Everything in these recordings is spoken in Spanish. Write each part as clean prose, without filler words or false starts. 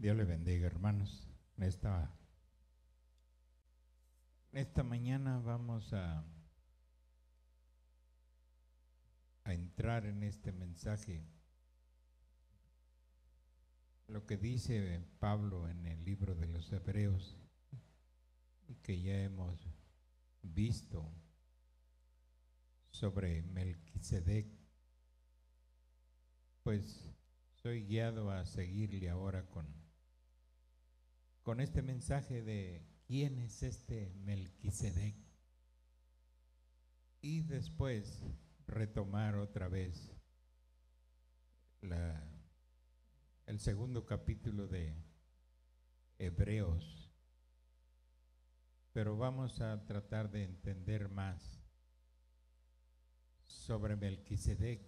Dios le bendiga, hermanos. En esta mañana vamos a entrar en este mensaje. Lo que dice Pablo en el libro de los Hebreos, y que ya hemos visto sobre Melquisedec, pues soy guiado a seguirle ahora con este mensaje de quién es este Melquisedec, y después retomar otra vez el segundo capítulo de Hebreos, pero vamos a tratar de entender más sobre Melquisedec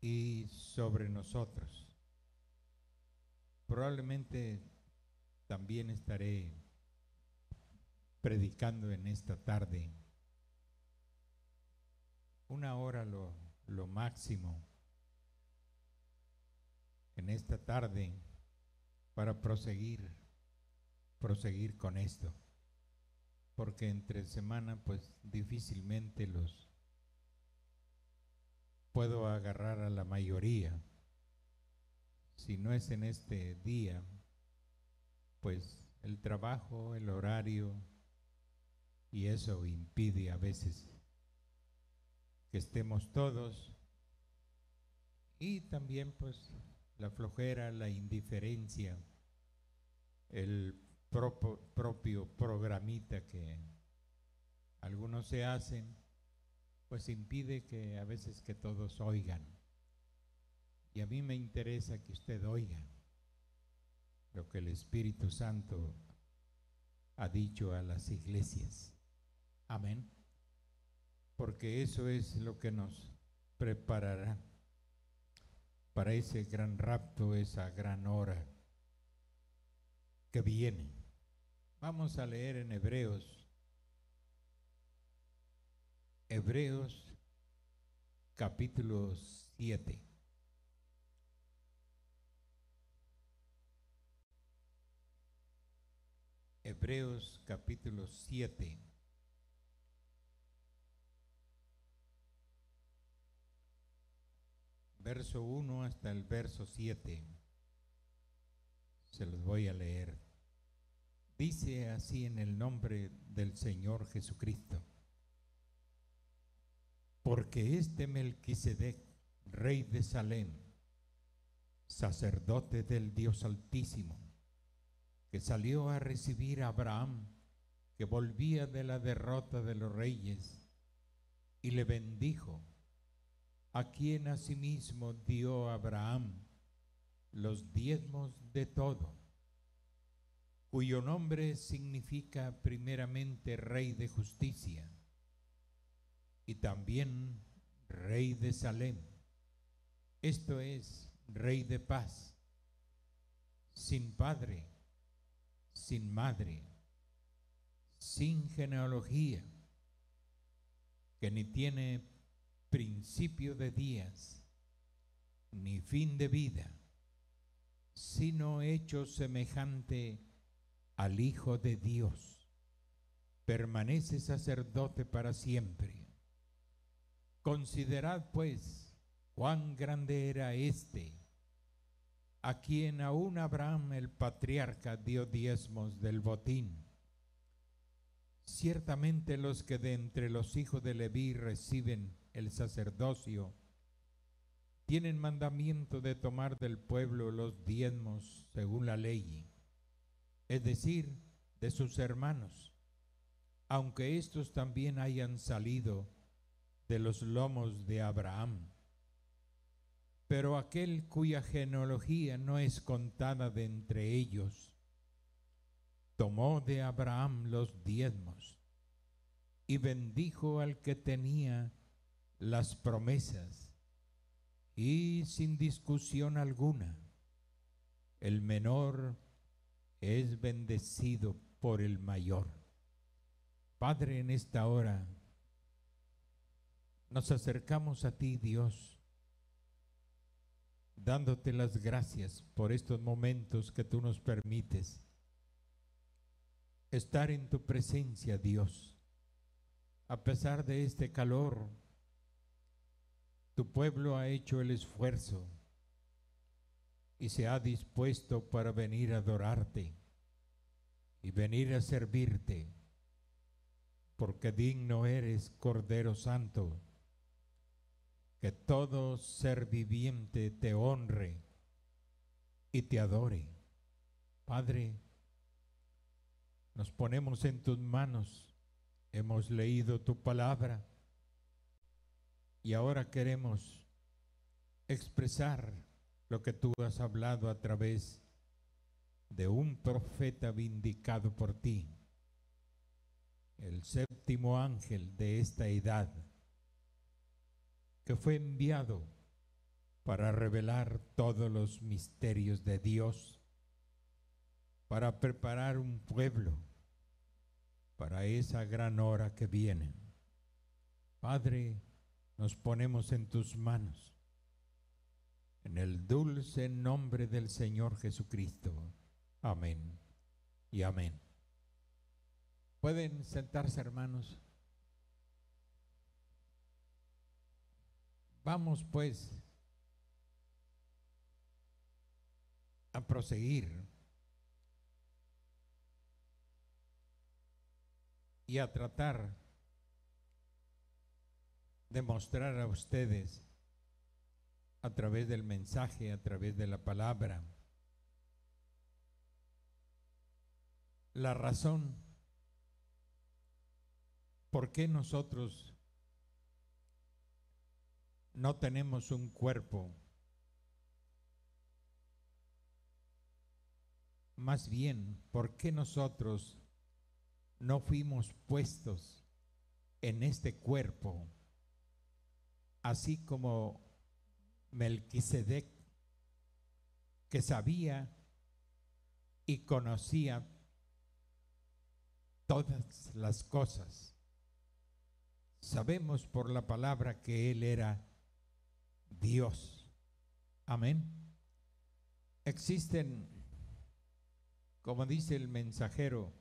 y sobre nosotros. Probablemente también estaré predicando en esta tarde, una hora lo máximo en esta tarde, para proseguir con esto, porque entre semana pues difícilmente los puedo agarrar a la mayoría. Si no es en este día, pues el trabajo, el horario, y eso impide a veces que estemos todos, y también pues la flojera, la indiferencia, el propio programita que algunos se hacen, pues impide que a veces que todos oigan. Y a mí me interesa que usted oiga lo que el Espíritu Santo ha dicho a las iglesias. Amén. Porque eso es lo que nos preparará para ese gran rapto, esa gran hora que viene. Vamos a leer en Hebreos capítulo 7. Hebreos capítulo 7. Verso 1 hasta el verso 7. Se los voy a leer. Dice así en el nombre del Señor Jesucristo: porque este Melquisedec, rey de Salem, sacerdote del Dios Altísimo, que salió a recibir a Abraham, que volvía de la derrota de los reyes, y le bendijo, a quien asimismo dio a Abraham los diezmos de todo, cuyo nombre significa primeramente Rey de Justicia, y también Rey de Salem, esto es, Rey de paz, sin padre, sin madre, sin genealogía, que ni tiene principio de días, ni fin de vida, sino hecho semejante al Hijo de Dios, permanece sacerdote para siempre. Considerad pues cuán grande era este, a quien aún Abraham el patriarca dio diezmos del botín. Ciertamente los que de entre los hijos de Leví reciben el sacerdocio tienen mandamiento de tomar del pueblo los diezmos según la ley, es decir, de sus hermanos, aunque estos también hayan salido de los lomos de Abraham. Pero aquel cuya genealogía no es contada de entre ellos, tomó de Abraham los diezmos y bendijo al que tenía las promesas, y sin discusión alguna, el menor es bendecido por el mayor. Padre, en esta hora nos acercamos a ti, Dios, dándote las gracias por estos momentos que tú nos permites estar en tu presencia, Dios. A pesar de este calor, tu pueblo ha hecho el esfuerzo y se ha dispuesto para venir a adorarte y venir a servirte, porque digno eres, Cordero Santo, que todo ser viviente te honre y te adore. Padre, nos ponemos en tus manos, hemos leído tu palabra y ahora queremos expresar lo que tú has hablado a través de un profeta vindicado por ti, el séptimo ángel de esta edad, que fue enviado para revelar todos los misterios de Dios, para preparar un pueblo para esa gran hora que viene. Padre, nos ponemos en tus manos, en el dulce nombre del Señor Jesucristo. Amén y amén. ¿Pueden sentarse, hermanos? Vamos pues a proseguir y a tratar de mostrar a ustedes a través del mensaje, a través de la palabra, la razón por qué nosotros no tenemos un cuerpo. Más bien, ¿por qué nosotros no fuimos puestos en este cuerpo, así como Melquisedec, que sabía y conocía todas las cosas? Sabemos por la palabra que él era Dios. Amén. Existen, como dice el mensajero,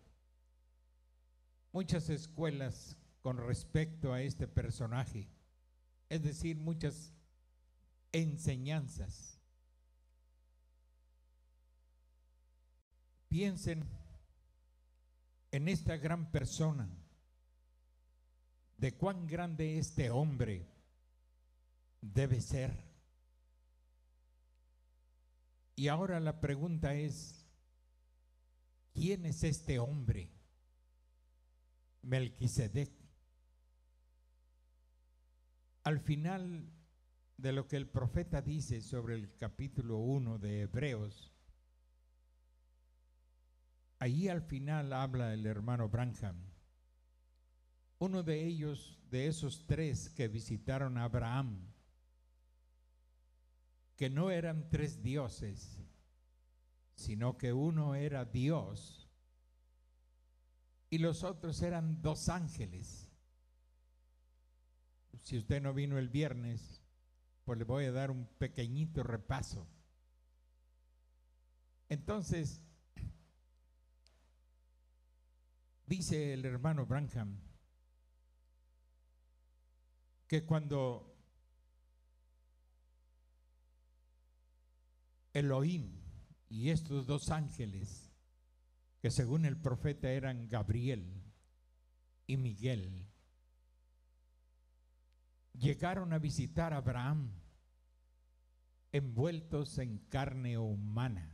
muchas escuelas con respecto a este personaje, es decir, muchas enseñanzas. Piensen en esta gran persona, de cuán grande este hombre debe ser. Y ahora la pregunta es, ¿quién es este hombre? Melquisedec. Al final de lo que el profeta dice sobre el capítulo 1 de Hebreos, allí al final habla el hermano Branham, uno de ellos, de esos tres que visitaron a Abraham, que no eran tres dioses, sino que uno era Dios y los otros eran dos ángeles. Si usted no vino el viernes, pues le voy a dar un pequeñito repaso. Entonces, dice el hermano Branham que cuando Elohim y estos dos ángeles, que según el profeta eran Gabriel y Miguel, llegaron a visitar a Abraham envueltos en carne humana.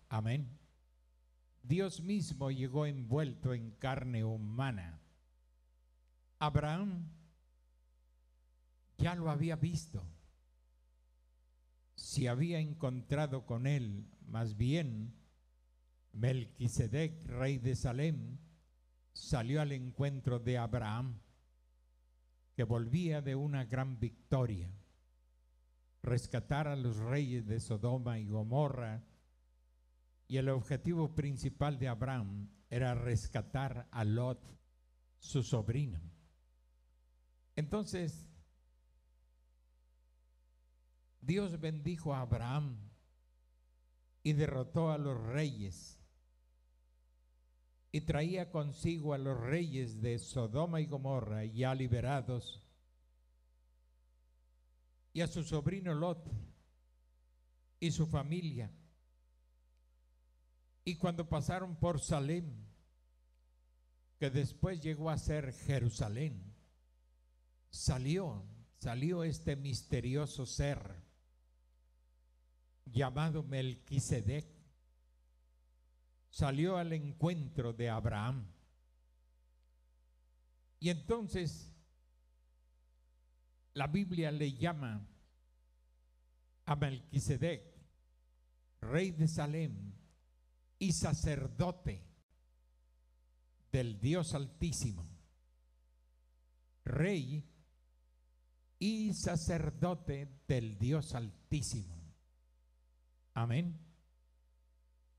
Amén. Dios mismo llegó envuelto en carne humana. Abraham ya lo había visto. Se había encontrado con él, más bien Melquisedec, rey de Salem, salió al encuentro de Abraham, que volvía de una gran victoria, rescatar a los reyes de Sodoma y Gomorra, y el objetivo principal de Abraham era rescatar a Lot, su sobrino. Entonces, Dios bendijo a Abraham y derrotó a los reyes y traía consigo a los reyes de Sodoma y Gomorra ya liberados y a su sobrino Lot y su familia. Y cuando pasaron por Salem, que después llegó a ser Jerusalén, salió este misterioso ser llamado Melquisedec, salió al encuentro de Abraham. Y entonces la Biblia le llama a Melquisedec rey de Salem y sacerdote del Dios Altísimo. Rey y sacerdote del Dios Altísimo. Amén.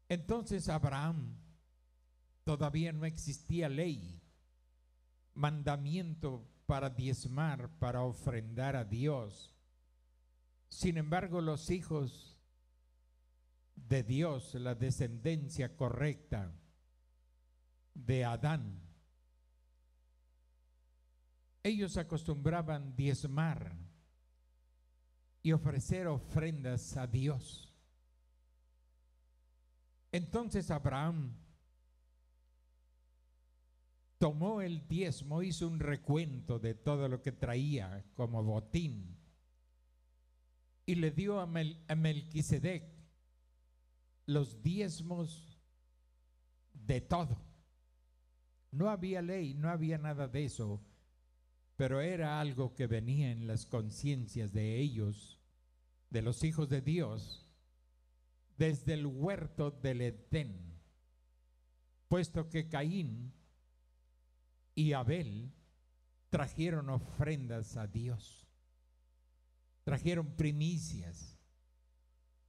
Entonces Abraham, todavía no existía ley, mandamiento para diezmar, para ofrendar a Dios. Sin embargo, los hijos de Dios, la descendencia correcta de Adán, ellos acostumbraban diezmar y ofrecer ofrendas a Dios. Entonces Abraham tomó el diezmo, hizo un recuento de todo lo que traía como botín y le dio a Melquisedec los diezmos de todo. No había ley, no había nada de eso, pero era algo que venía en las conciencias de ellos, de los hijos de Dios, desde el huerto del Edén, puesto que Caín y Abel trajeron ofrendas a Dios, trajeron primicias,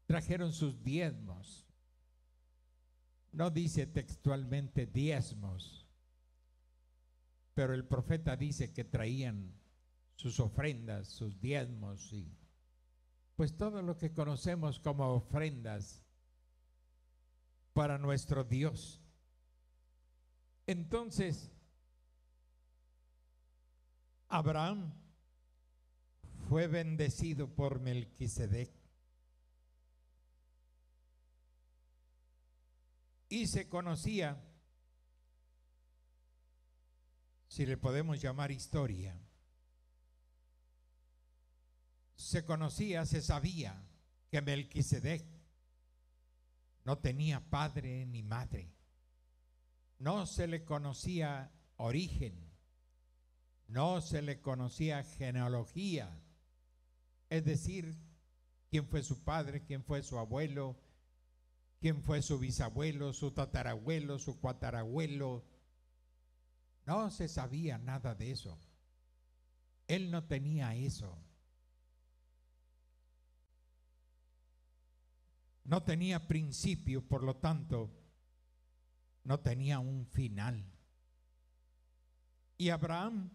trajeron sus diezmos. No dice textualmente diezmos, pero el profeta dice que traían sus ofrendas, sus diezmos y pues todo lo que conocemos como ofrendas para nuestro Dios. Entonces, Abraham fue bendecido por Melquisedec y se conocía, si le podemos llamar historia, se conocía, se sabía que Melquisedec no tenía padre ni madre, no se le conocía origen, no se le conocía genealogía, es decir, quién fue su padre, quién fue su abuelo, quién fue su bisabuelo, su tatarabuelo, su cuatarabuelo. No se sabía nada de eso. Él no tenía eso. No tenía principio, por lo tanto, no tenía un final. Y Abraham,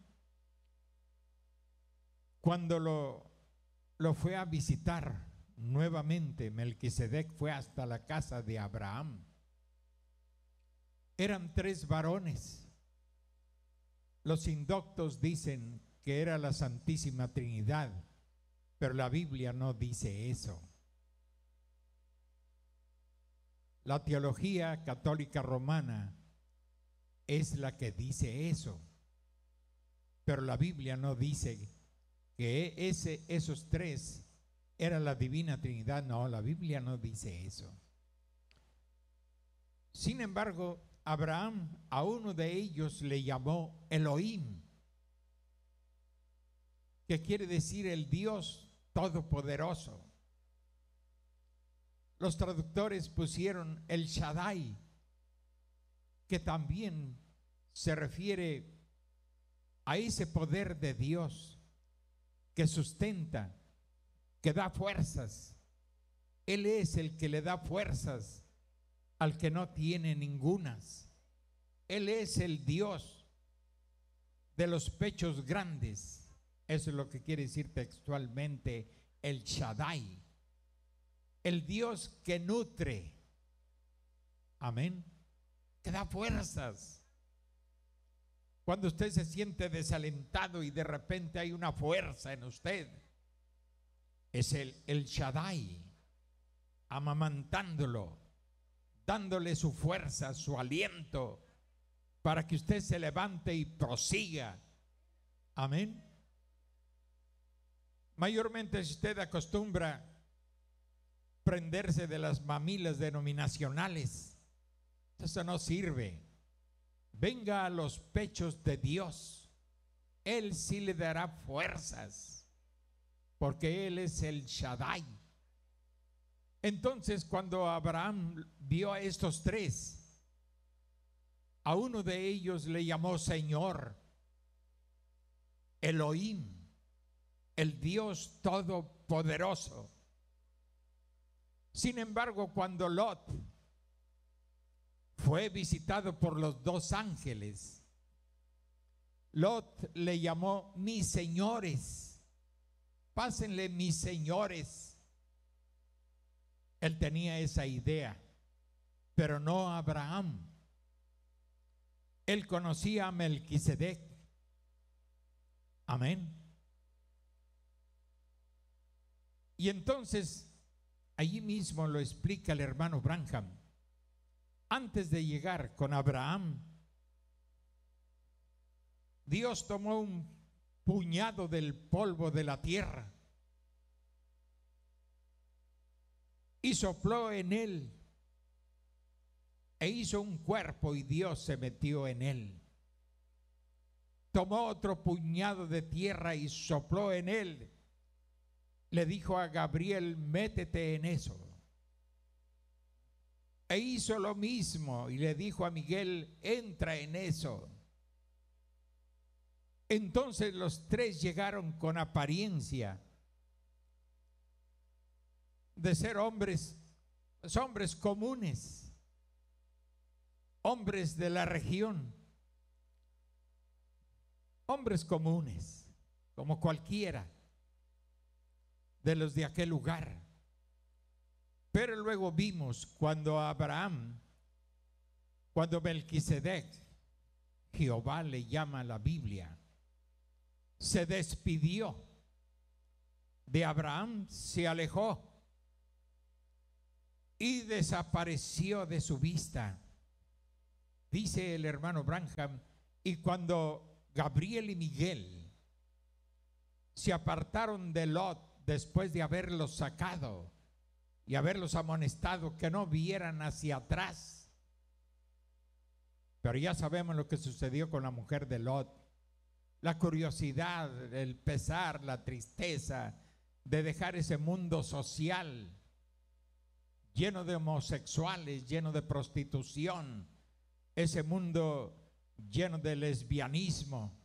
cuando lo fue a visitar nuevamente, Melquisedec fue hasta la casa de Abraham. Eran 3 varones. Los indoctos dicen que era la Santísima Trinidad, pero la Biblia no dice eso. La teología católica romana es la que dice eso, pero la Biblia no dice que esos 3 era la Divina Trinidad. No, la Biblia no dice eso. Sin embargo, Abraham a uno de ellos le llamó Elohim, que quiere decir el Dios Todopoderoso. Los traductores pusieron el Shaddai, que también se refiere a ese poder de Dios que sustenta, que da fuerzas. Él es el que le da fuerzas al que no tiene ningunas. Él es el Dios de los pechos grandes. Eso es lo que quiere decir textualmente el Shaddai, el Dios que nutre, amén, que da fuerzas. Cuando usted se siente desalentado y de repente hay una fuerza en usted, es el Shaddai amamantándolo, dándole su fuerza, su aliento, para que usted se levante y prosiga. Amén. Mayormente, si usted acostumbra prenderse de las mamilas denominacionales, eso no sirve. Venga a los pechos de Dios. Él sí le dará fuerzas, porque Él es el Shaddai. Entonces, cuando Abraham vio a estos tres, a uno de ellos le llamó Señor, Elohim, el Dios Todopoderoso. Sin embargo, cuando Lot fue visitado por los dos ángeles, Lot le llamó mis señores. Pásenle mis señores. Él tenía esa idea, pero no Abraham. Él conocía a Melquisedec. Amén. Y entonces, allí mismo lo explica el hermano Branham. Antes de llegar con Abraham, Dios tomó un puñado del polvo de la tierra y sopló en él e hizo un cuerpo, y Dios se metió en él. Tomó otro puñado de tierra y sopló en él. Le dijo a Gabriel, métete en eso. E hizo lo mismo y le dijo a Miguel, entra en eso. Entonces los tres llegaron con apariencia de ser hombres comunes, hombres de la región, hombres comunes, como cualquiera de los de aquel lugar. Pero luego vimos cuando Melquisedec, Jehová le llama a la Biblia, se despidió de Abraham, se alejó y desapareció de su vista. Dice el hermano Branham, y cuando Gabriel y Miguel se apartaron de Lot después de haberlos sacado y haberlos amonestado que no vieran hacia atrás, pero ya sabemos lo que sucedió con la mujer de Lot. La curiosidad, el pesar, la tristeza de dejar ese mundo social lleno de homosexuales, lleno de prostitución, ese mundo lleno de lesbianismo,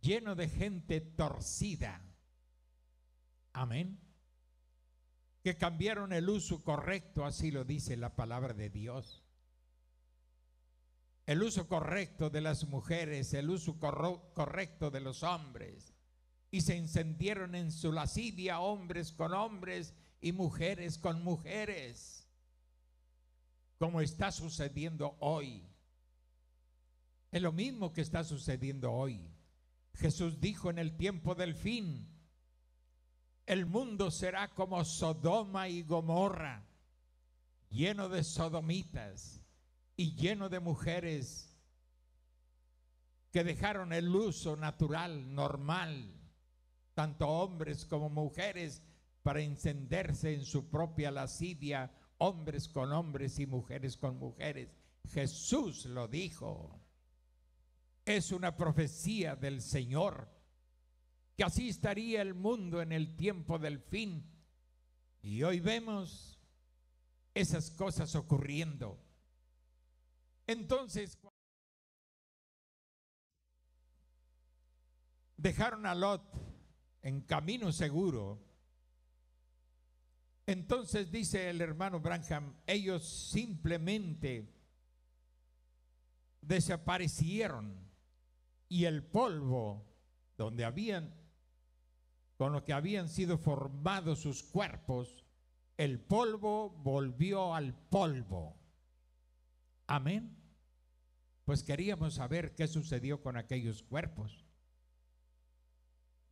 lleno de gente torcida. Amén. Que cambiaron el uso correcto, así lo dice la palabra de Dios. El uso correcto de las mujeres, el uso correcto de los hombres. Y se encendieron en su lascivia hombres con hombres y mujeres con mujeres, como está sucediendo hoy. Es lo mismo que está sucediendo hoy. Jesús dijo en el tiempo del fin, el mundo será como Sodoma y Gomorra, lleno de sodomitas y lleno de mujeres que dejaron el uso natural, normal, tanto hombres como mujeres, para encenderse en su propia lascivia, hombres con hombres y mujeres con mujeres. Jesús lo dijo. Es una profecía del Señor, que así estaría el mundo en el tiempo del fin. Y hoy vemos esas cosas ocurriendo. Entonces, dejaron a Lot en camino seguro. Entonces dice el hermano Branham, ellos simplemente desaparecieron y el polvo donde habían con lo que habían sido formados sus cuerpos, el polvo volvió al polvo. Amén. Pues queríamos saber qué sucedió con aquellos cuerpos.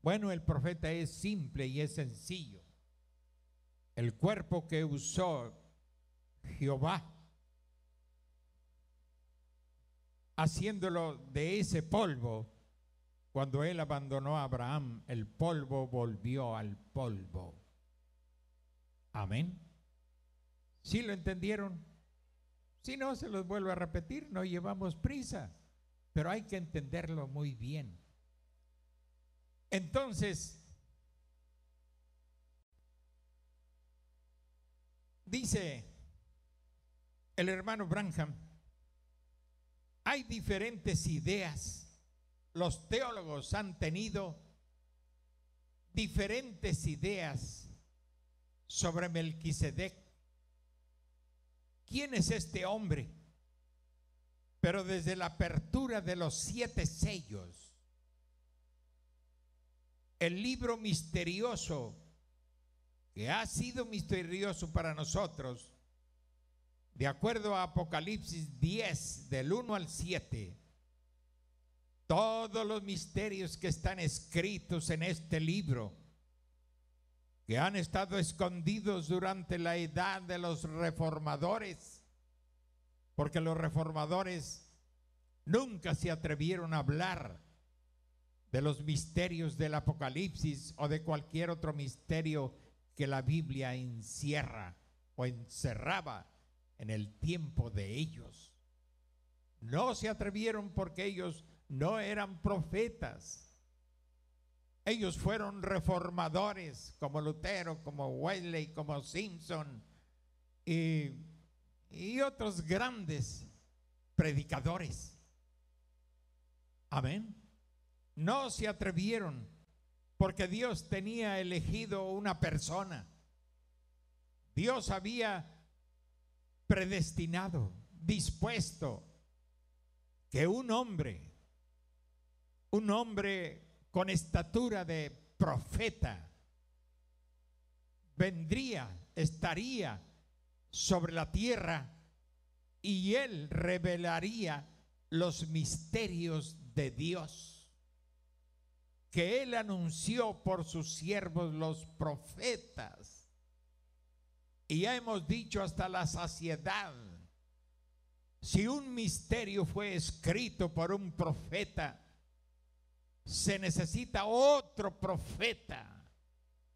Bueno, el profeta es simple y es sencillo. El cuerpo que usó Jehová, haciéndolo de ese polvo, cuando él abandonó a Abraham, el polvo volvió al polvo. Amén. ¿Sí lo entendieron? Si no, se los vuelvo a repetir, no llevamos prisa, pero hay que entenderlo muy bien. Entonces, dice el hermano Branham, hay diferentes ideas. Los teólogos han tenido diferentes ideas sobre Melquisedec. ¿Quién es este hombre? Pero desde la apertura de los 7 sellos, el libro misterioso, que ha sido misterioso para nosotros, de acuerdo a Apocalipsis 10, del 1 al 7, todos los misterios que están escritos en este libro, que han estado escondidos durante la edad de los reformadores, porque los reformadores nunca se atrevieron a hablar de los misterios del Apocalipsis o de cualquier otro misterio que la Biblia encierra o encerraba en el tiempo de ellos. No se atrevieron porque ellos no eran profetas. Ellos fueron reformadores como Lutero, como Wesley, como Simpson y otros grandes predicadores. Amén. No se atrevieron porque Dios tenía elegido una persona. Dios había predestinado, dispuesto que un hombre con estatura de profeta vendría, estaría sobre la tierra y él revelaría los misterios de Dios que él anunció por sus siervos los profetas. Y ya hemos dicho hasta la saciedad, si un misterio fue escrito por un profeta, se necesita otro profeta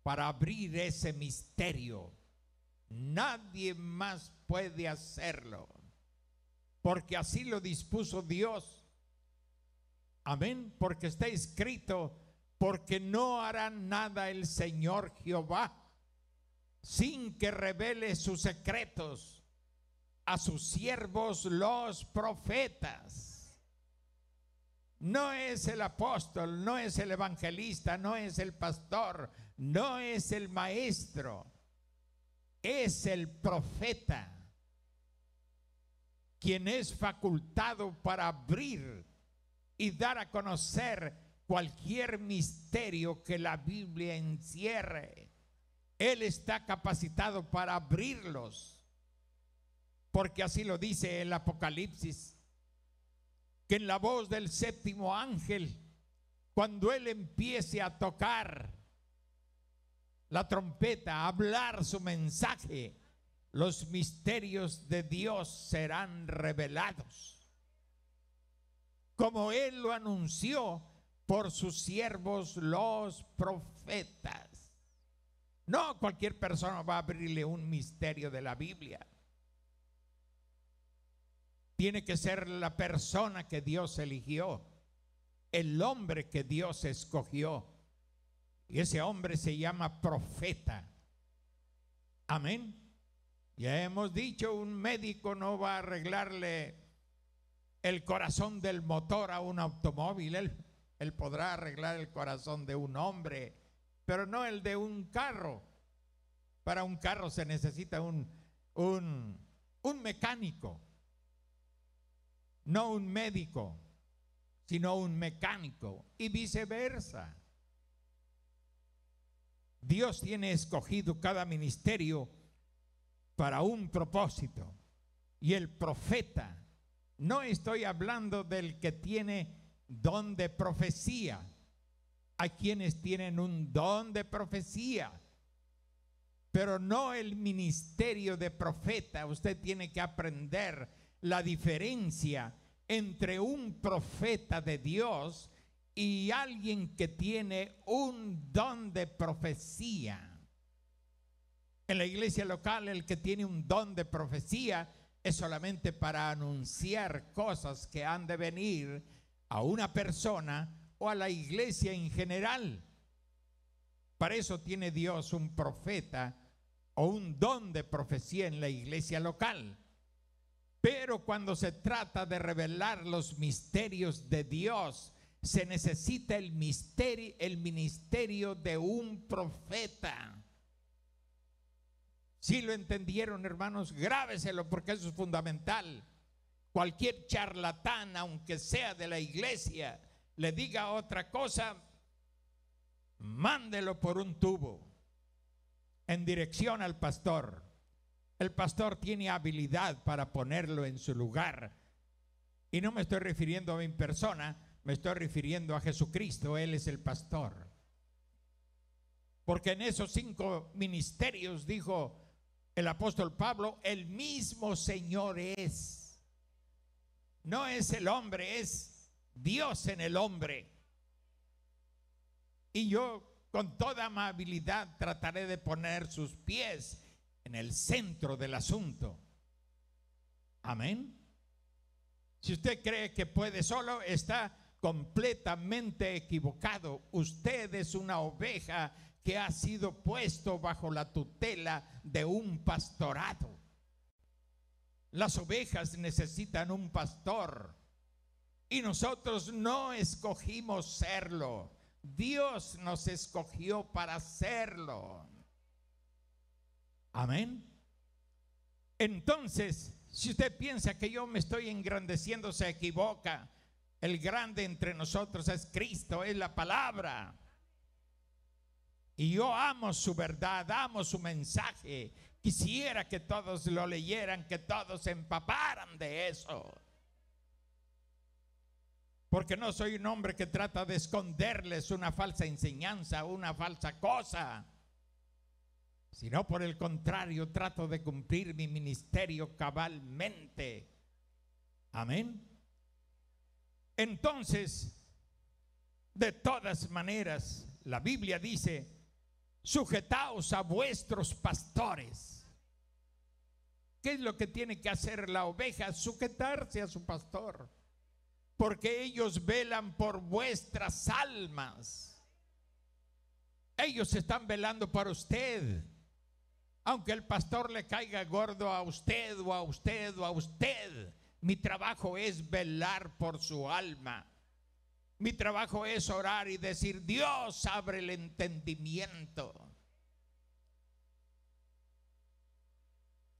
para abrir ese misterio. Nadie más puede hacerlo, porque así lo dispuso Dios. Amén, porque está escrito, porque no hará nada el Señor Jehová sin que revele sus secretos a sus siervos los profetas. No es el apóstol, no es el evangelista, no es el pastor, no es el maestro, es el profeta quien es facultado para abrir y dar a conocer cualquier misterio que la Biblia encierre. Él está capacitado para abrirlos, porque así lo dice el Apocalipsis, que en la voz del 7º ángel, cuando él empiece a tocar la trompeta, a hablar su mensaje, los misterios de Dios serán revelados, como él lo anunció por sus siervos los profetas. No cualquier persona va a abrirle un misterio de la Biblia. Tiene que ser la persona que Dios eligió, el hombre que Dios escogió. Y ese hombre se llama profeta. Amén. Ya hemos dicho, un médico no va a arreglarle el corazón del motor a un automóvil. Él podrá arreglar el corazón de un hombre, pero no el de un carro. Para un carro se necesita un mecánico. No un médico, sino un mecánico, y viceversa. Dios tiene escogido cada ministerio para un propósito. Y el profeta, no estoy hablando del que tiene don de profecía. Hay quienes tienen un don de profecía, pero no el ministerio de profeta. Usted tiene que aprender la diferencia entre un profeta de Dios y alguien que tiene un don de profecía. En la iglesia local, el que tiene un don de profecía es solamente para anunciar cosas que han de venir a una persona o a la iglesia en general. Para eso tiene Dios un profeta o un don de profecía en la iglesia local. Pero cuando se trata de revelar los misterios de Dios, se necesita el ministerio de un profeta. Si lo entendieron, hermanos, grábeselo, porque eso es fundamental. Cualquier charlatán, aunque sea de la iglesia, le diga otra cosa, mándelo por un tubo en dirección al pastor. El pastor tiene habilidad para ponerlo en su lugar. Y no me estoy refiriendo a mi persona, me estoy refiriendo a Jesucristo. Él es el pastor. Porque en esos 5 ministerios, dijo el apóstol Pablo, el mismo Señor es. No es el hombre, es Dios en el hombre. Y yo con toda amabilidad trataré de poner sus pies en el centro del asunto. Amén. Si usted cree que puede solo, está completamente equivocado. Usted es una oveja que ha sido puesto bajo la tutela de un pastorado. Las ovejas necesitan un pastor y nosotros no escogimos serlo. Dios nos escogió para serlo. Amén. Entonces, si usted piensa que yo me estoy engrandeciendo, se equivoca. El grande entre nosotros es Cristo, es la palabra. Y yo amo su verdad, amo su mensaje. Quisiera que todos lo leyeran, que todos se empaparan de eso. Porque no soy un hombre que trata de esconderles una falsa enseñanza, una falsa cosa, sino por el contrario, trato de cumplir mi ministerio cabalmente. Amén. Entonces, de todas maneras, la Biblia dice: sujetaos a vuestros pastores. ¿Qué es lo que tiene que hacer la oveja? Sujetarse a su pastor, porque ellos velan por vuestras almas. Ellos están velando por usted. Aunque el pastor le caiga gordo a usted o a usted o a usted, mi trabajo es velar por su alma. Mi trabajo es orar y decir: Dios, abre el entendimiento.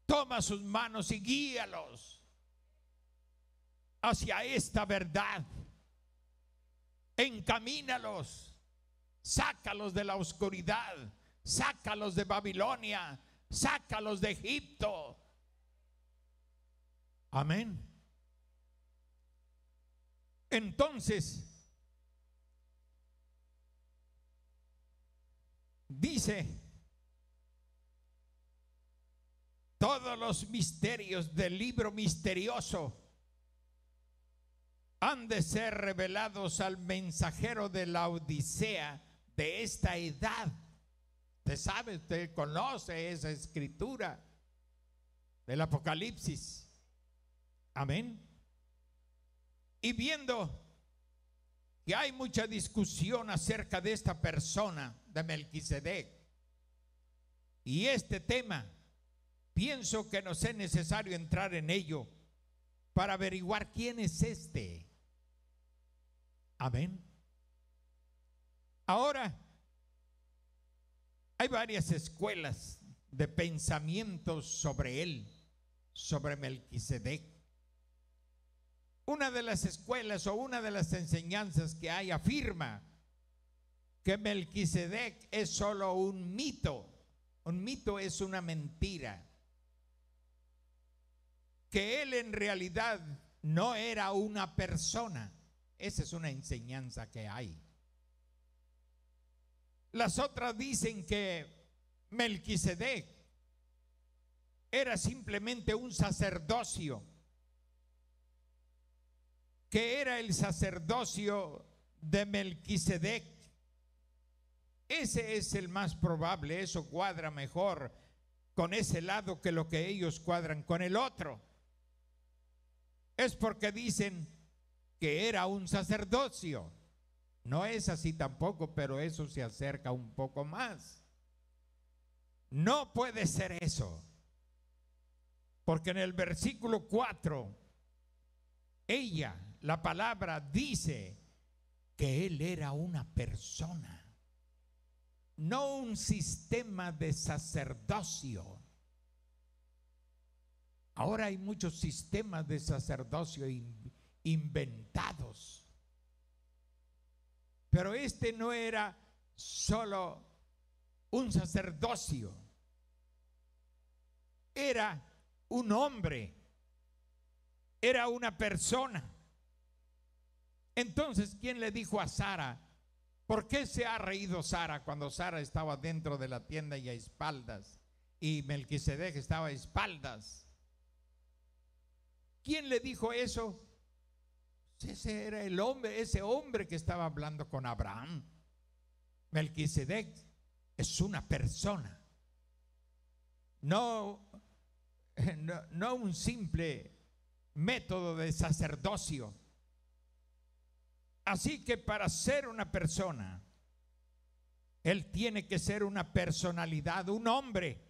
Toma sus manos y guíalos hacia esta verdad. Encamínalos, sácalos de la oscuridad, sácalos de Babilonia, sácalos de Egipto. Amén. Entonces, dice: todos los misterios del libro misterioso han de ser revelados al mensajero de la Odisea de esta edad. Usted sabe, usted conoce esa escritura del Apocalipsis. Amén. Y viendo que hay mucha discusión acerca de esta persona de Melquisedec y este tema, pienso que nos es necesario entrar en ello para averiguar quién es este. Amén. Ahora, hay varias escuelas de pensamientos sobre él, sobre Melquisedec. Una de las escuelas o una de las enseñanzas que hay afirma que Melquisedec es solo un mito. Un mito es una mentira. Que él en realidad no era una persona. Esa es una enseñanza que hay. Las otras dicen que Melquisedec era simplemente un sacerdocio, que era el sacerdocio de Melquisedec. Ese es el más probable, eso cuadra mejor con ese lado que lo que ellos cuadran con el otro. Es porque dicen que era un sacerdocio. No es así tampoco, pero eso se acerca un poco más. No puede ser eso, porque en el versículo 4, la palabra dice que él era una persona, no un sistema de sacerdocio. Ahora hay muchos sistemas de sacerdocio inventados, pero este no era solo un sacerdocio, era un hombre, era una persona. Entonces, ¿quién le dijo a Sara? ¿Por qué se ha reído Sara cuando Sara estaba dentro de la tienda y a espaldas y Melquisedec estaba a espaldas? ¿Quién le dijo eso? Ese era el hombre, ese hombre que estaba hablando con Abraham. Melquisedec es una persona, no un simple método de sacerdocio. Así que para ser una persona, él tiene que ser una personalidad, un hombre,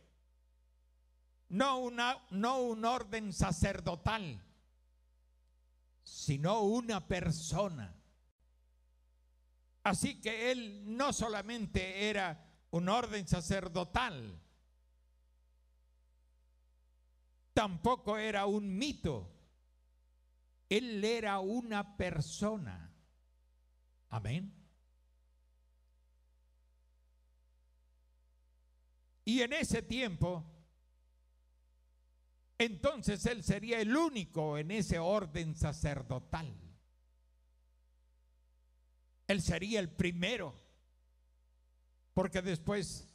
no un orden sacerdotal, sino una persona. Así que él no solamente era un orden sacerdotal, tampoco era un mito, él era una persona. Amén. Y en ese tiempo, entonces él sería el único en ese orden sacerdotal. Él sería el primero, porque después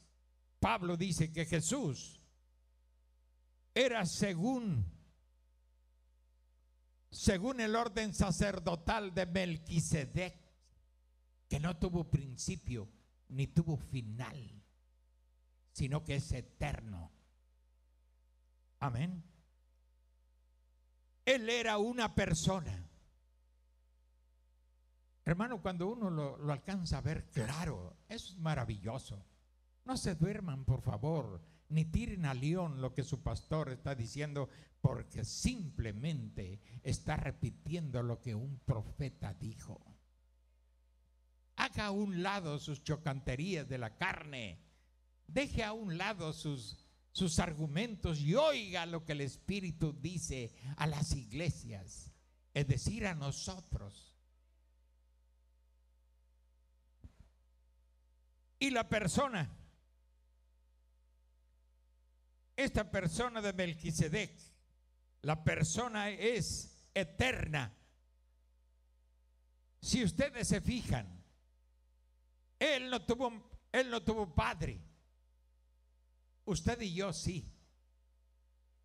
Pablo dice que Jesús era según el orden sacerdotal de Melquisedec, que no tuvo principio ni tuvo final, sino que es eterno. Amén. Él era una persona. Hermano, cuando uno lo alcanza a ver claro, es maravilloso. No se duerman, por favor, ni tiren a león lo que su pastor está diciendo, porque simplemente está repitiendo lo que un profeta dijo. Haga a un lado sus chocanterías de la carne, deje a un lado sus argumentos y oiga lo que el Espíritu dice a las iglesias, es decir, a nosotros. Y la persona, esta persona de Melquisedec, la persona es eterna. Si ustedes se fijan, él no tuvo padre. Usted y yo sí.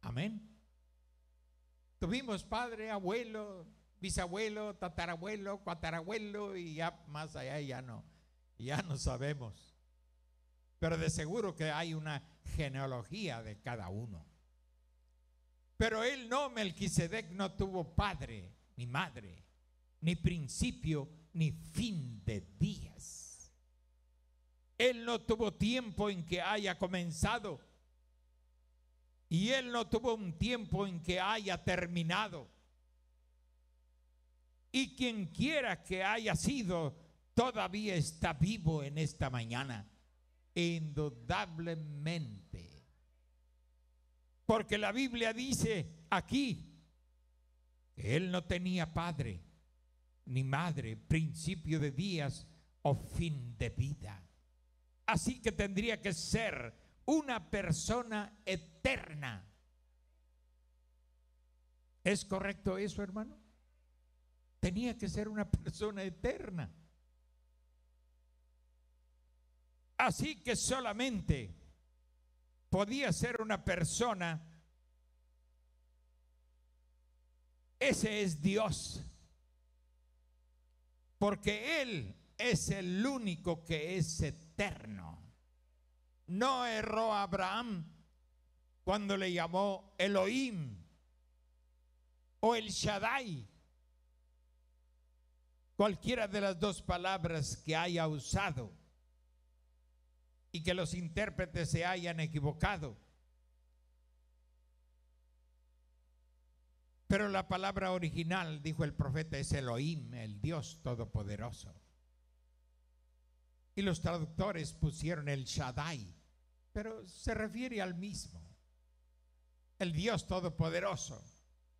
Amén. Tuvimos padre, abuelo, bisabuelo, tatarabuelo, cuatarabuelo y ya más allá ya no sabemos. Pero de seguro que hay una genealogía de cada uno. Pero él no, Melquisedec no tuvo padre, ni madre, ni principio, ni fin de días. Él no tuvo tiempo en que haya comenzado y él no tuvo un tiempo en que haya terminado. Y quien quiera que haya sido, todavía está vivo en esta mañana, indudablemente. Porque la Biblia dice aquí que él no tenía padre ni madre, principio de días o fin de vida. Así que tendría que ser una persona eterna. ¿Es correcto eso, hermano? Tenía que ser una persona eterna. Así que solamente podía ser una persona. Ese es Dios, porque Él es el único que es eterno. No erró Abraham cuando le llamó Elohim o El Shaddai, cualquiera de las dos palabras que haya usado y que los intérpretes se hayan equivocado. Pero la palabra original, dijo el profeta, es Elohim, el Dios Todopoderoso. Y los traductores pusieron el Shaddai, pero se refiere al mismo. El Dios Todopoderoso,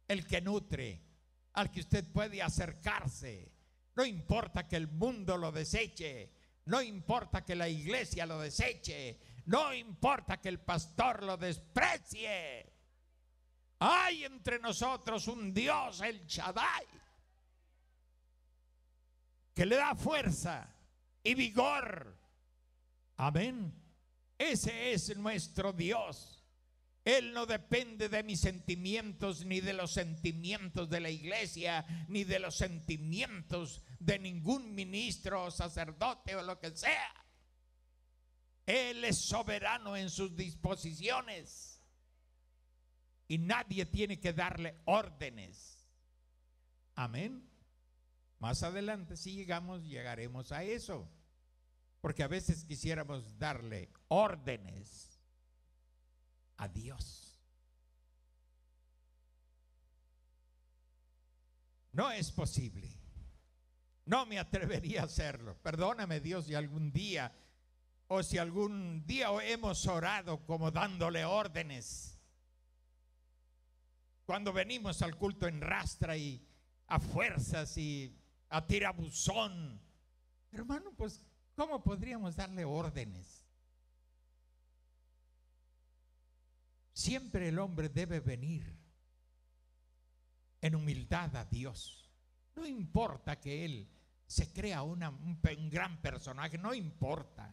el que nutre, al que usted puede acercarse. No importa que el mundo lo deseche, no importa que la iglesia lo deseche, no importa que el pastor lo desprecie. Hay entre nosotros un Dios, el Shaddai, que le da fuerza y vigor. Amén. Ese es nuestro Dios. Él no depende de mis sentimientos, ni de los sentimientos de la iglesia, ni de los sentimientos de ningún ministro o sacerdote o lo que sea. Él es soberano en sus disposiciones. Y nadie tiene que darle órdenes. Amén. Más adelante, si llegaremos a eso. Porque a veces quisiéramos darle órdenes a Dios. No es posible. No me atrevería a hacerlo. Perdóname, Dios, si algún día hemos orado como dándole órdenes. Cuando venimos al culto en rastra y a fuerzas y a tirabuzón, hermano, pues ¿cómo podríamos darle órdenes? Siempre el hombre debe venir en humildad a Dios. No importa que él se crea un gran personaje, no importa.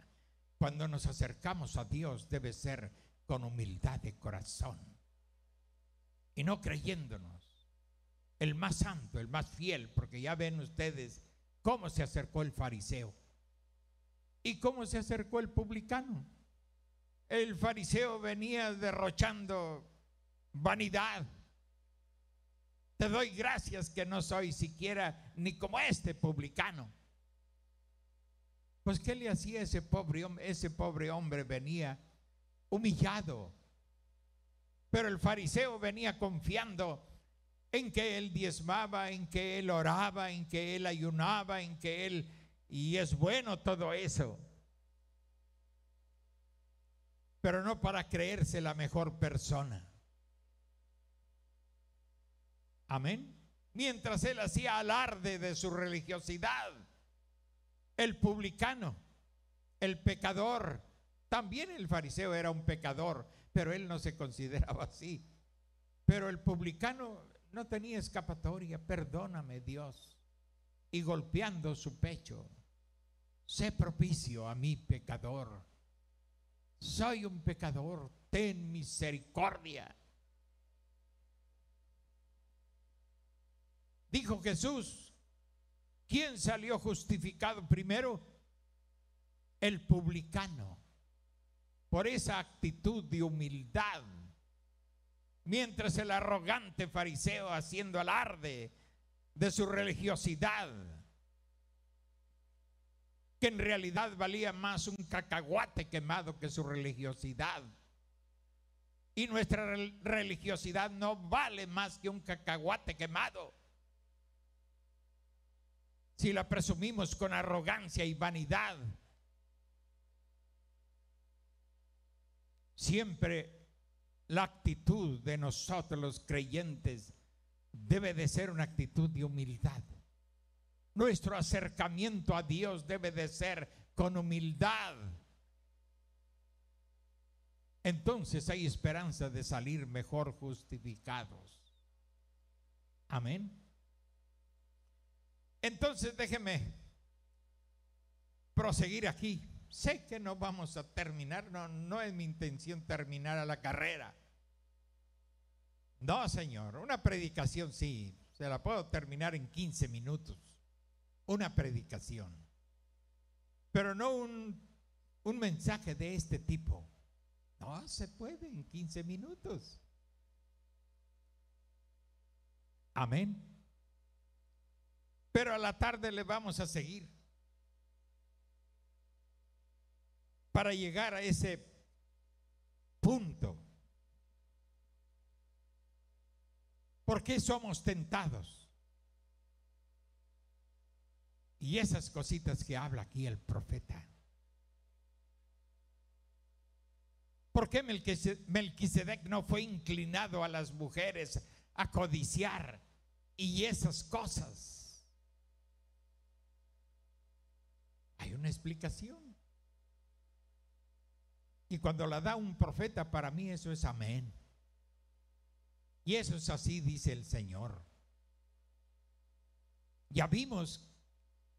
Cuando nos acercamos a Dios debe ser con humildad de corazón. Y no creyéndonos el más santo, el más fiel, porque ya ven ustedes cómo se acercó el fariseo y cómo se acercó el publicano. El fariseo venía derrochando vanidad. Te doy gracias que no soy siquiera ni como este publicano. Pues ¿qué le hacía ese pobre hombre? Ese pobre hombre venía humillado. Pero el fariseo venía confiando en que él diezmaba, en que él oraba, en que él ayunaba, en que él... Y es bueno todo eso. Pero no para creerse la mejor persona. Amén. Mientras él hacía alarde de su religiosidad, el publicano, el pecador, también el fariseo era un pecador, pero él no se consideraba así. Pero el publicano no tenía escapatoria. Perdóname, Dios. Y golpeando su pecho, sé propicio a mi pecador. Soy un pecador, ten misericordia. Dijo Jesús, ¿quién salió justificado primero? El publicano, por esa actitud de humildad. Mientras el arrogante fariseo, haciendo alarde de su religiosidad, que en realidad valía más un cacahuate quemado que su religiosidad. Y nuestra religiosidad no vale más que un cacahuate quemado si la presumimos con arrogancia y vanidad. Siempre la actitud de nosotros los creyentes debe de ser una actitud de humildad. Nuestro acercamiento a Dios debe de ser con humildad. Entonces hay esperanza de salir mejor justificados. Amén. Entonces déjeme proseguir aquí. Sé que no vamos a terminar, no es mi intención terminar a la carrera. No, Señor, una predicación sí, se la puedo terminar en 15 minutos. Una predicación. Pero no un mensaje de este tipo. No se puede en 15 minutos. Amén. Pero a la tarde le vamos a seguir para llegar a ese punto. ¿Por qué somos tentados? Y esas cositas que habla aquí el profeta. ¿Por qué Melquisedec no fue inclinado a las mujeres a codiciar y esas cosas? Hay una explicación. Y cuando la da un profeta, para mí eso es amén. Y eso es así, dice el Señor. Ya vimos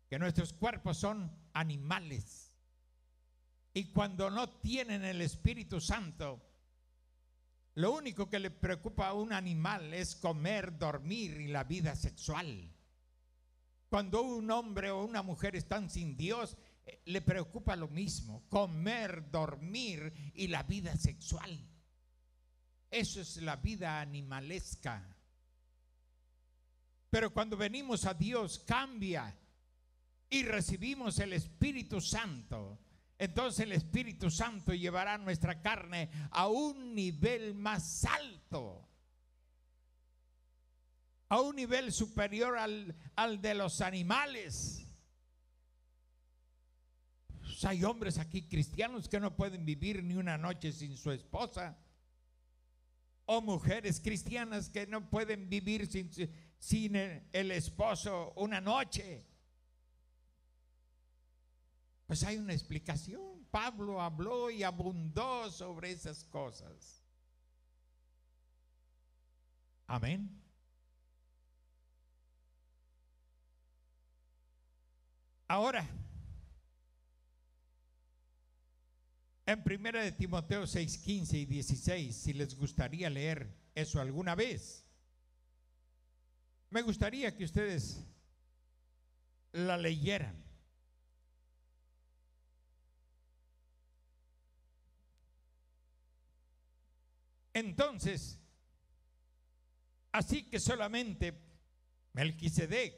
que nuestros cuerpos son animales. Y cuando no tienen el Espíritu Santo, lo único que le preocupa a un animal es comer, dormir y la vida sexual. Cuando un hombre o una mujer están sin Dios, le preocupa lo mismo: comer, dormir y la vida sexual. Eso es la vida animalesca. Pero cuando venimos a Dios, cambia y recibimos el Espíritu Santo. Entonces el Espíritu Santo llevará nuestra carne a un nivel más alto, a un nivel superior al de los animales. Pues hay hombres aquí cristianos que no pueden vivir ni una noche sin su esposa, o mujeres cristianas que no pueden vivir sin el esposo una noche. Pues hay una explicación. Pablo habló y abundó sobre esas cosas. Amén. Ahora, en 1 de Timoteo 6:15 y 16, si les gustaría leer eso alguna vez, me gustaría que ustedes la leyeran. Entonces, así que solamente Melquisedec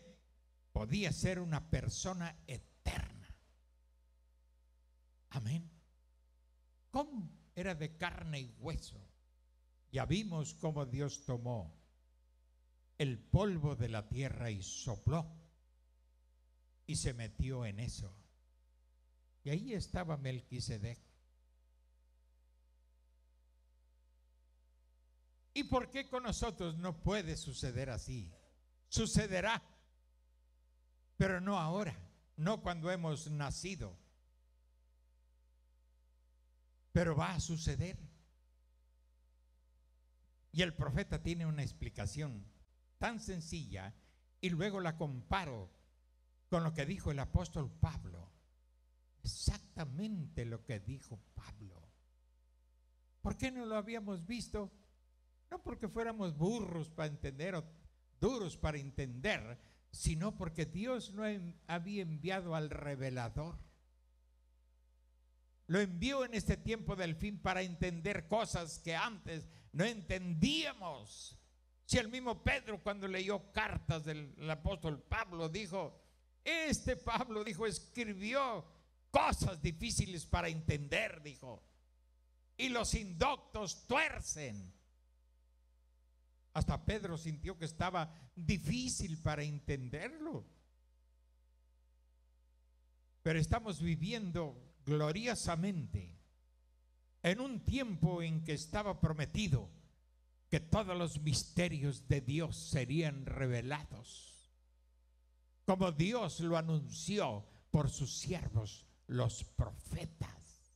podía ser una persona eterna. Amén. ¿Cómo? Era de carne y hueso. Ya vimos cómo Dios tomó el polvo de la tierra y sopló y se metió en eso. Y ahí estaba Melquisedec. ¿Y por qué con nosotros no puede suceder así? Sucederá, pero no ahora, no cuando hemos nacido. Pero va a suceder. Y el profeta tiene una explicación tan sencilla y luego la comparo con lo que dijo el apóstol Pablo. Exactamente lo que dijo Pablo. ¿Por qué no lo habíamos visto? No porque fuéramos burros para entender o duros para entender, sino porque Dios no había enviado al revelador. Lo envió en este tiempo del fin para entender cosas que antes no entendíamos. Si el mismo Pedro, cuando leyó cartas del apóstol Pablo, dijo, Pablo dijo, escribió cosas difíciles para entender, dijo, y los indoctos tuercen. Hasta Pedro sintió que estaba difícil para entenderlo. Pero estamos viviendo gloriosamente en un tiempo en que estaba prometido que todos los misterios de Dios serían revelados. como Dios lo anunció por sus siervos, los profetas.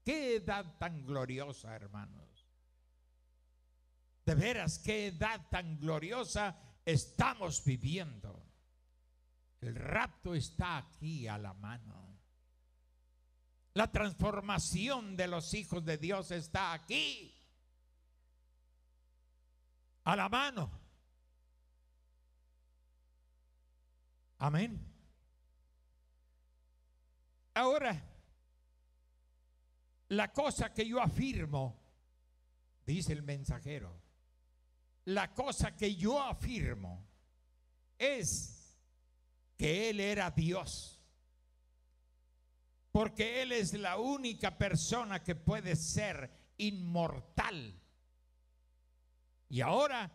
¡Qué edad tan gloriosa, hermanos! De veras, qué edad tan gloriosa estamos viviendo. El rapto está aquí a la mano. La transformación de los hijos de Dios está aquí a la mano. Amén. Ahora, la cosa que yo afirmo, dice el mensajero, la cosa que yo afirmo es que Él era Dios, porque Él es la única persona que puede ser inmortal. Y ahora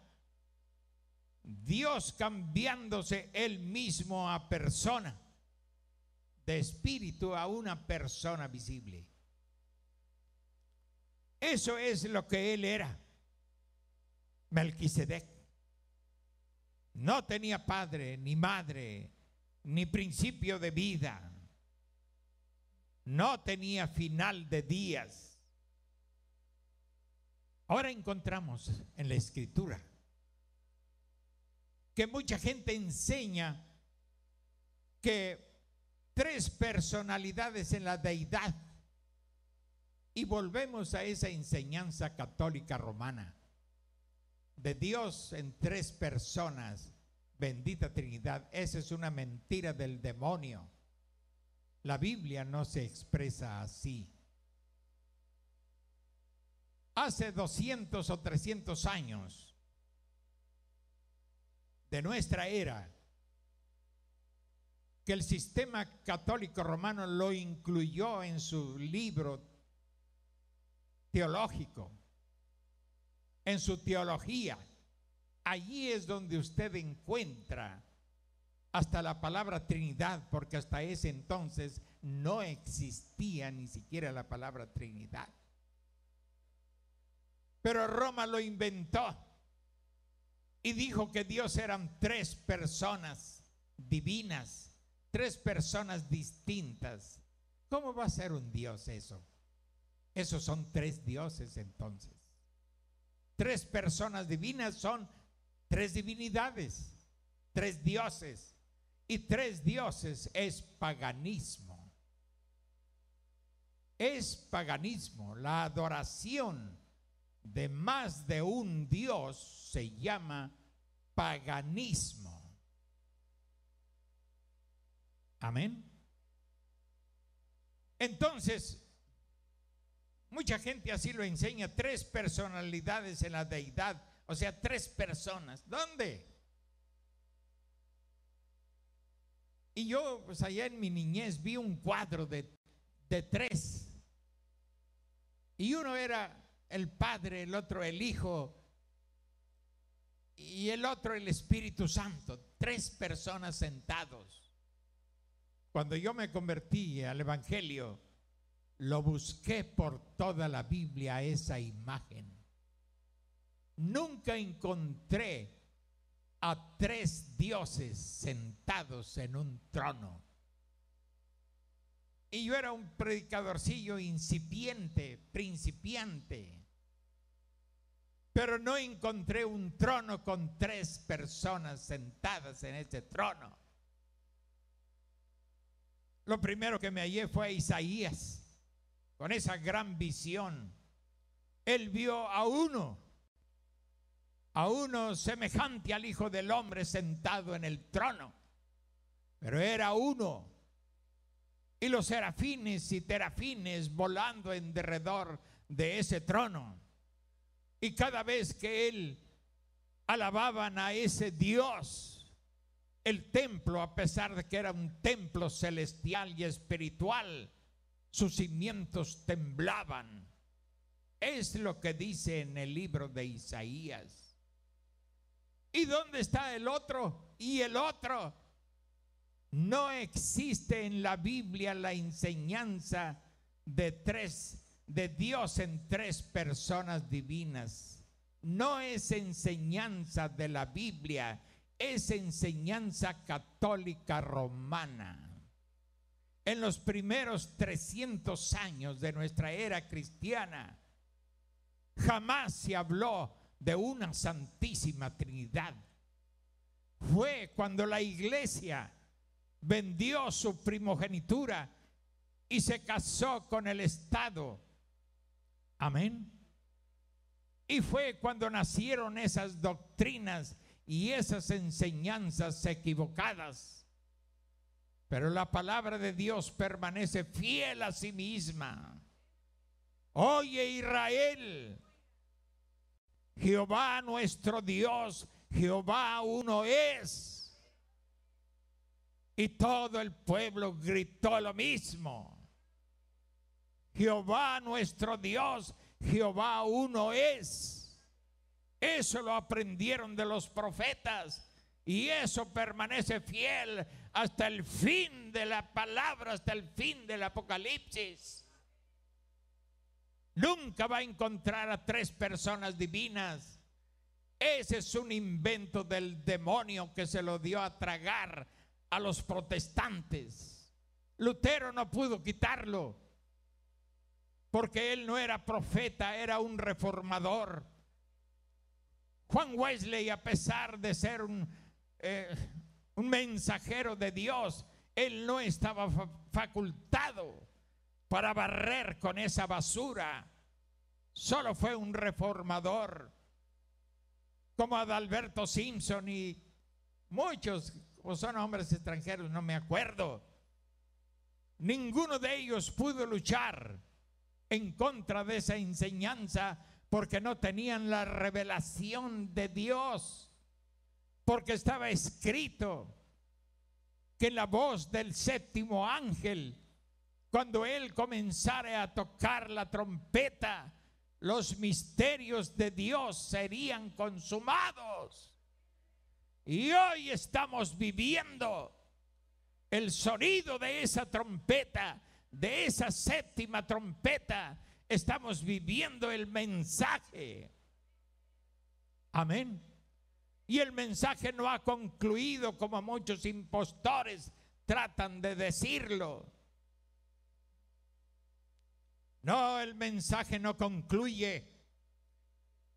Dios cambiándose Él mismo a persona, de espíritu a una persona visible. Eso es lo que Él era. Melquisedec no tenía padre, ni madre, ni principio de vida. No tenía final de días. Ahora encontramos en la Escritura que mucha gente enseña que 3 personalidades en la deidad, y volvemos a esa enseñanza católica romana de Dios en 3 personas, bendita Trinidad. Esa es una mentira del demonio. La Biblia no se expresa así. Hace 200 o 300 años de nuestra era, que el sistema católico romano lo incluyó en su libro teológico, en su teología. Allí es donde usted encuentra hasta la palabra Trinidad, porque hasta ese entonces no existía ni siquiera la palabra Trinidad. Pero Roma lo inventó y dijo que Dios eran 3 personas divinas, 3 personas distintas. ¿Cómo va a ser un Dios eso? Esos son 3 dioses entonces. 3 personas divinas son 3 divinidades, 3 dioses. Y 3 dioses es paganismo. Es paganismo. La adoración de más de un Dios se llama paganismo. Amén. Entonces, mucha gente así lo enseña, 3 personalidades en la deidad, o sea, 3 personas. ¿Dónde? Y yo, pues allá en mi niñez vi un cuadro de 3. Y uno era el Padre, el otro el Hijo y el otro el Espíritu Santo. 3 personas sentados. Cuando yo me convertí al Evangelio, lo busqué por toda la Biblia esa imagen. Nunca encontré a 3 dioses sentados en un trono. Y yo era un predicadorcillo incipiente, principiante, pero no encontré un trono con 3 personas sentadas en ese trono. Lo primero que me hallé fue a Isaías, con esa gran visión. Él vio a uno semejante al Hijo del Hombre sentado en el trono, pero era uno. Y los serafines y terafines volando en derredor de ese trono. Y cada vez que él alababan a ese Dios, el templo, a pesar de que era un templo celestial y espiritual, sus cimientos temblaban. Es lo que dice en el libro de Isaías. ¿Y dónde está el otro? Y el otro. No existe en la Biblia la enseñanza de Dios en 3 personas divinas. No es enseñanza de la Biblia. es enseñanza católica romana. En los primeros 300 años de nuestra era cristiana, jamás se habló de una Santísima Trinidad. Fue cuando la iglesia vendió su primogenitura y se casó con el Estado. Amén. Y fue cuando nacieron esas doctrinas y esas enseñanzas equivocadas. Pero la palabra de Dios permanece fiel a sí misma. Oye, Israel, Jehová nuestro Dios, Jehová uno es. Y todo el pueblo gritó lo mismo. Jehová nuestro Dios, Jehová uno es. Eso lo aprendieron de los profetas y eso permanece fiel hasta el fin de la palabra, hasta el fin del Apocalipsis. Nunca va a encontrar a tres personas divinas. Ese es un invento del demonio que se lo dio a tragar a los protestantes. Lutero no pudo quitarlo porque él no era profeta, era un reformador. Juan Wesley, a pesar de ser un mensajero de Dios, él no estaba facultado para barrer con esa basura. Solo fue un reformador, como Adalberto Simpson y muchos, o son hombres extranjeros, no me acuerdo. Ninguno de ellos pudo luchar en contra de esa enseñanza porque no tenían la revelación de Dios, porque estaba escrito que en la voz del séptimo ángel, cuando él comenzara a tocar la trompeta, los misterios de Dios serían consumados. Y hoy estamos viviendo el sonido de esa trompeta, de esa séptima trompeta. Estamos viviendo el mensaje. Amén. Y el mensaje no ha concluido como muchos impostores tratan de decirlo. No, el mensaje no concluye.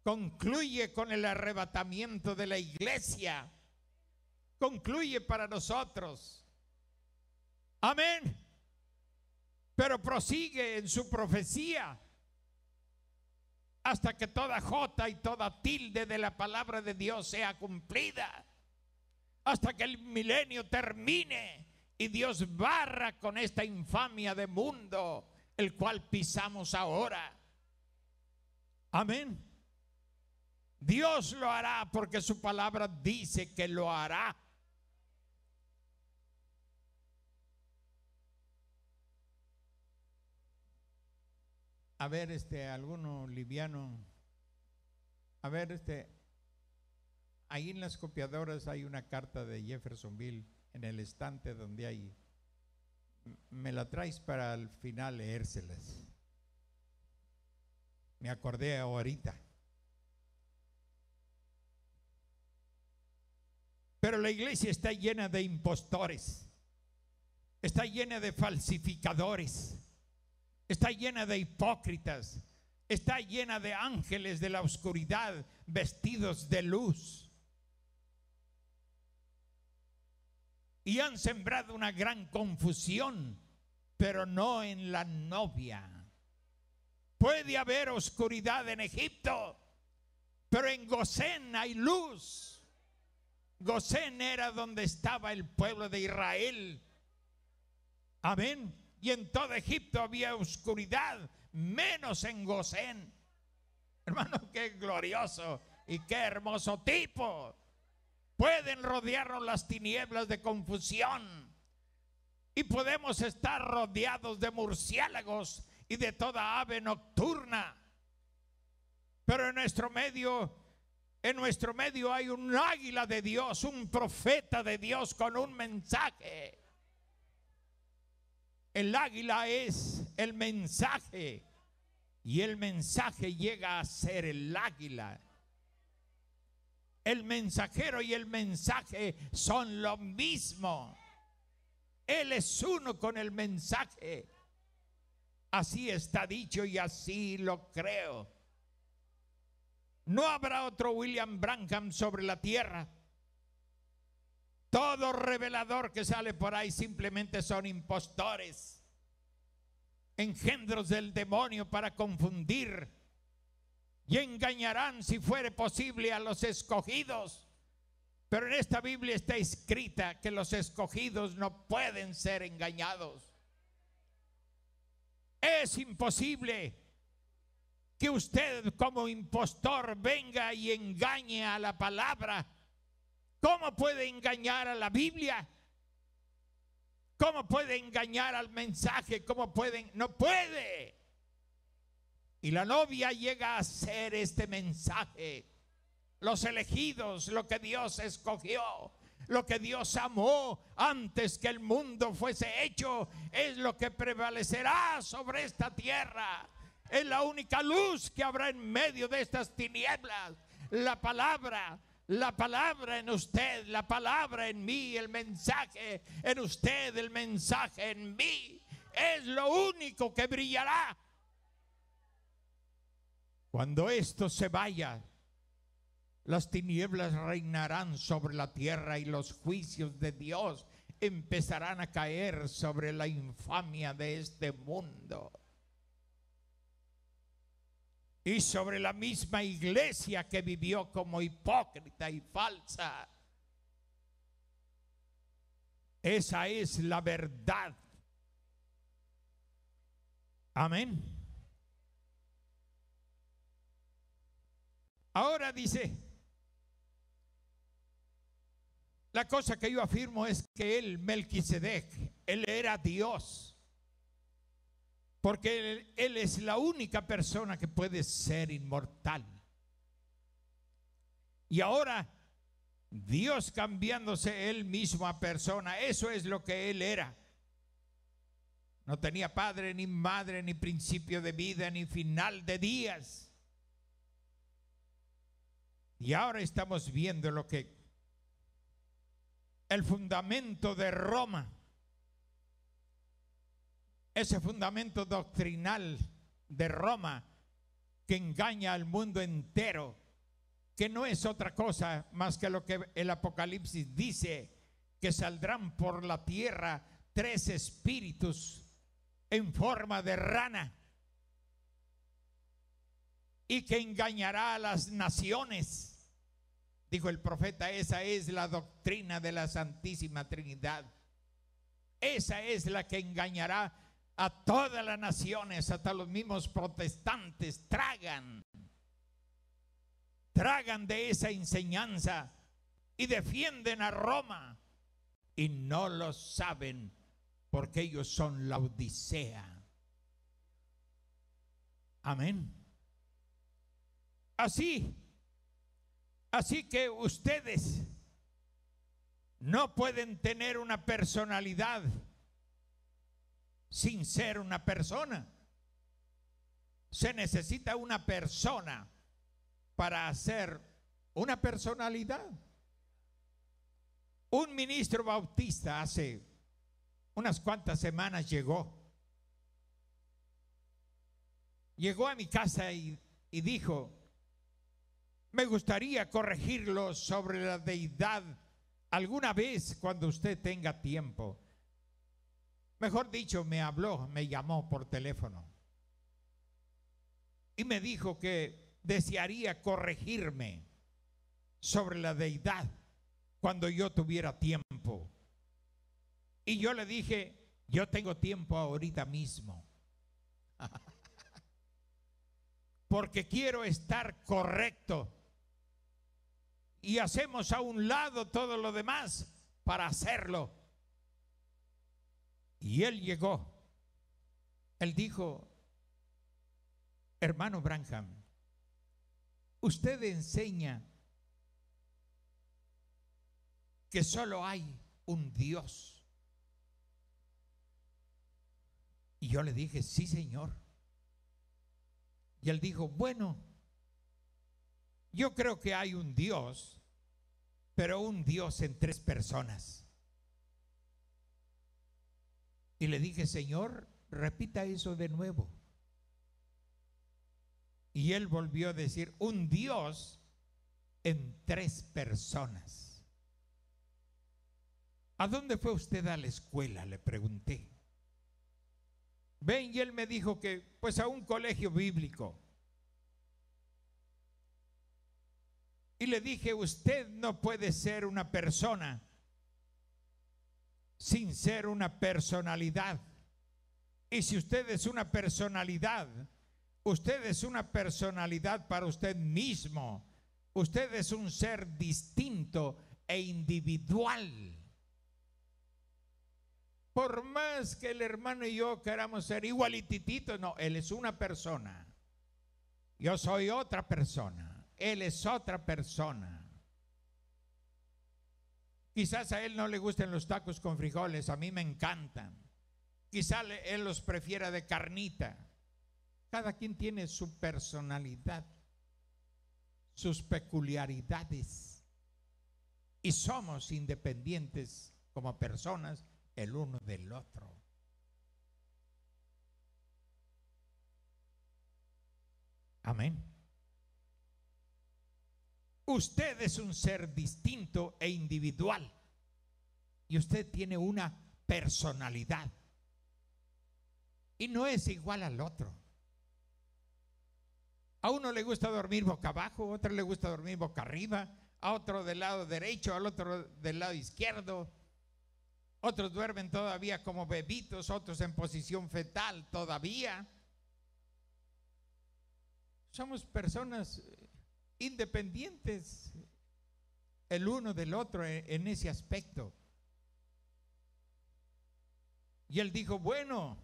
Concluye con el arrebatamiento de la iglesia. Concluye para nosotros. Amén. Pero prosigue en su profecía hasta que toda jota y toda tilde de la palabra de Dios sea cumplida. Hasta que el milenio termine y Dios barra con esta infamia de mundo el cual pisamos ahora. Amén. Dios lo hará porque su palabra dice que lo hará. A ver, alguno liviano. A ver, ahí en las copiadoras hay una carta de Jeffersonville en el estante donde hay. Me la traes para al final leérselas. Me acordé ahorita. Pero la iglesia está llena de impostores, está llena de falsificadores, está llena de hipócritas, está llena de ángeles de la oscuridad vestidos de luz. Y han sembrado una gran confusión, pero no en la novia. Puede haber oscuridad en Egipto, pero en Gosén hay luz. Gosén era donde estaba el pueblo de Israel. Amén. Y en todo Egipto había oscuridad, menos en Gosén. Hermano, qué glorioso y qué hermoso tipo. Pueden rodearnos las tinieblas de confusión y podemos estar rodeados de murciélagos y de toda ave nocturna, pero en nuestro medio hay un águila de Dios, un profeta de Dios con un mensaje. El águila es el mensaje y el mensaje llega a ser el águila. El mensajero y el mensaje son lo mismo. Él es uno con el mensaje. Así está dicho y así lo creo. No habrá otro William Branham sobre la tierra. Todo revelador que sale por ahí simplemente son impostores, engendros del demonio para confundir, y engañarán, si fuere posible, a los escogidos. Pero en esta Biblia está escrita que los escogidos no pueden ser engañados. Es imposible que usted como impostor venga y engañe a la palabra. ¿Cómo puede engañar a la Biblia? ¿Cómo puede engañar al mensaje? ¿Cómo pueden? No puede. Y la novia llega a ser este mensaje. Los elegidos, lo que Dios escogió, lo que Dios amó antes que el mundo fuese hecho, es lo que prevalecerá sobre esta tierra. Es la única luz que habrá en medio de estas tinieblas. La palabra en usted, la palabra en mí, el mensaje en usted, el mensaje en mí, es lo único que brillará. Cuando esto se vaya, las tinieblas reinarán sobre la tierra y los juicios de Dios empezarán a caer sobre la infamia de este mundo y sobre la misma iglesia que vivió como hipócrita y falsa. Esa es la verdad. Amén. Ahora dice, la cosa que yo afirmo es que él, Melquisedec, él era Dios. Porque él es la única persona que puede ser inmortal. Y ahora Dios cambiándose él mismo a persona, eso es lo que él era. No tenía padre ni madre, ni principio de vida, ni final de días. Y ahora estamos viendo lo que el fundamento de Roma, ese fundamento doctrinal de Roma que engaña al mundo entero, que no es otra cosa más que lo que el Apocalipsis dice, que saldrán por la tierra 3 espíritus en forma de rana y que engañará a las naciones. Dijo el profeta, esa es la doctrina de la Santísima Trinidad. Esa es la que engañará a todas las naciones, hasta los mismos protestantes tragan de esa enseñanza y defienden a Roma y no lo saben porque ellos son la Odisea. Amén. Así que ustedes no pueden tener una personalidad sin ser una persona. Se necesita una persona para hacer una personalidad. Un ministro bautista hace unas cuantas semanas llegó a mi casa y dijo, me gustaría corregirlo sobre la deidad alguna vez cuando usted tenga tiempo. Mejor dicho, me llamó por teléfono y me dijo que desearía corregirme sobre la deidad cuando yo tuviera tiempo. Y yo le dije, yo tengo tiempo ahorita mismo. Porque quiero estar correcto. Y hacemos a un lado todo lo demás para hacerlo. Y él llegó. Él dijo, hermano Branham, usted enseña que solo hay un Dios. Y yo le dije, sí, señor. Y él dijo, bueno, yo creo que hay un Dios pero un Dios en tres personas. Y le dije, Señor, repita eso de nuevo. Y él volvió a decir, un Dios en tres personas. ¿A dónde fue usted a la escuela?, le pregunté. Ven, y él me dijo que pues a un colegio bíblico. Y le dije, usted no puede ser una persona sin ser una personalidad. Y si usted es una personalidad, usted es una personalidad para usted mismo. Usted es un ser distinto e individual. Por más que el hermano y yo queramos ser igualitititos, no, él es una persona. Yo soy otra persona. Él es otra persona. Quizás a él no le gusten los tacos con frijoles, a mí me encantan. Quizás él los prefiera de carnita. Cada quien tiene su personalidad, sus peculiaridades. Y somos independientes como personas el uno del otro. Amén. Usted es un ser distinto e individual. Y usted tiene una personalidad. Y no es igual al otro. A uno le gusta dormir boca abajo, a otro le gusta dormir boca arriba, a otro del lado derecho, al otro del lado izquierdo. Otros duermen todavía como bebitos, otros en posición fetal todavía. Somos personas independientes el uno del otro en ese aspecto. Y él dijo, bueno,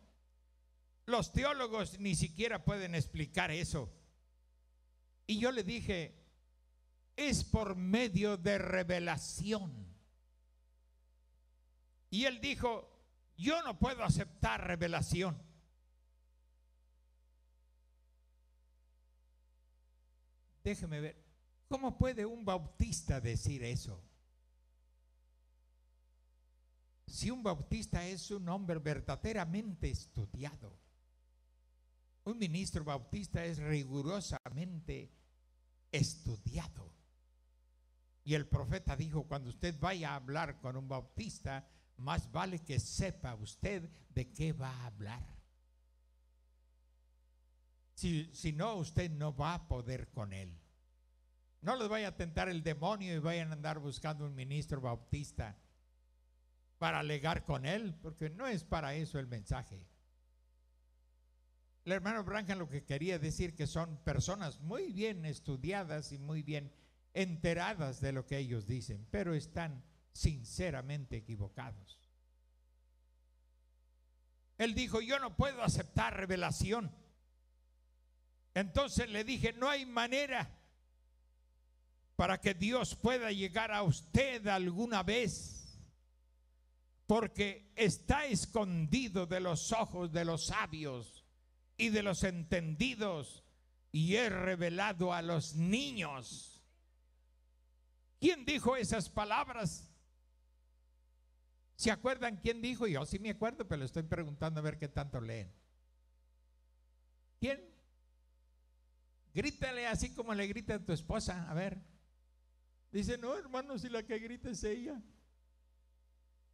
los teólogos ni siquiera pueden explicar eso. Y yo le dije, es por medio de revelación. Y él dijo, yo no puedo aceptar revelación. Déjeme ver, ¿cómo puede un bautista decir eso? Si un bautista es un hombre verdaderamente estudiado, un ministro bautista es rigurosamente estudiado. Y el profeta dijo, cuando usted vaya a hablar con un bautista, más vale que sepa usted de qué va a hablar. Si no, usted no va a poder con él. No les vaya a tentar el demonio y vayan a andar buscando un ministro bautista para alegar con él, porque no es para eso el mensaje. El hermano Branham lo que quería decir que son personas muy bien estudiadas y muy bien enteradas de lo que ellos dicen, pero están sinceramente equivocados. Él dijo, yo no puedo aceptar revelación. Entonces le dije, no hay manera para que Dios pueda llegar a usted alguna vez, porque está escondido de los ojos de los sabios y de los entendidos, y es revelado a los niños. ¿Quién dijo esas palabras? ¿Se acuerdan quién dijo? Yo sí me acuerdo, pero le estoy preguntando a ver qué tanto leen. ¿Quién? Grítale así como le grita a tu esposa, a ver. Dice, no, hermano, si la que grita es ella.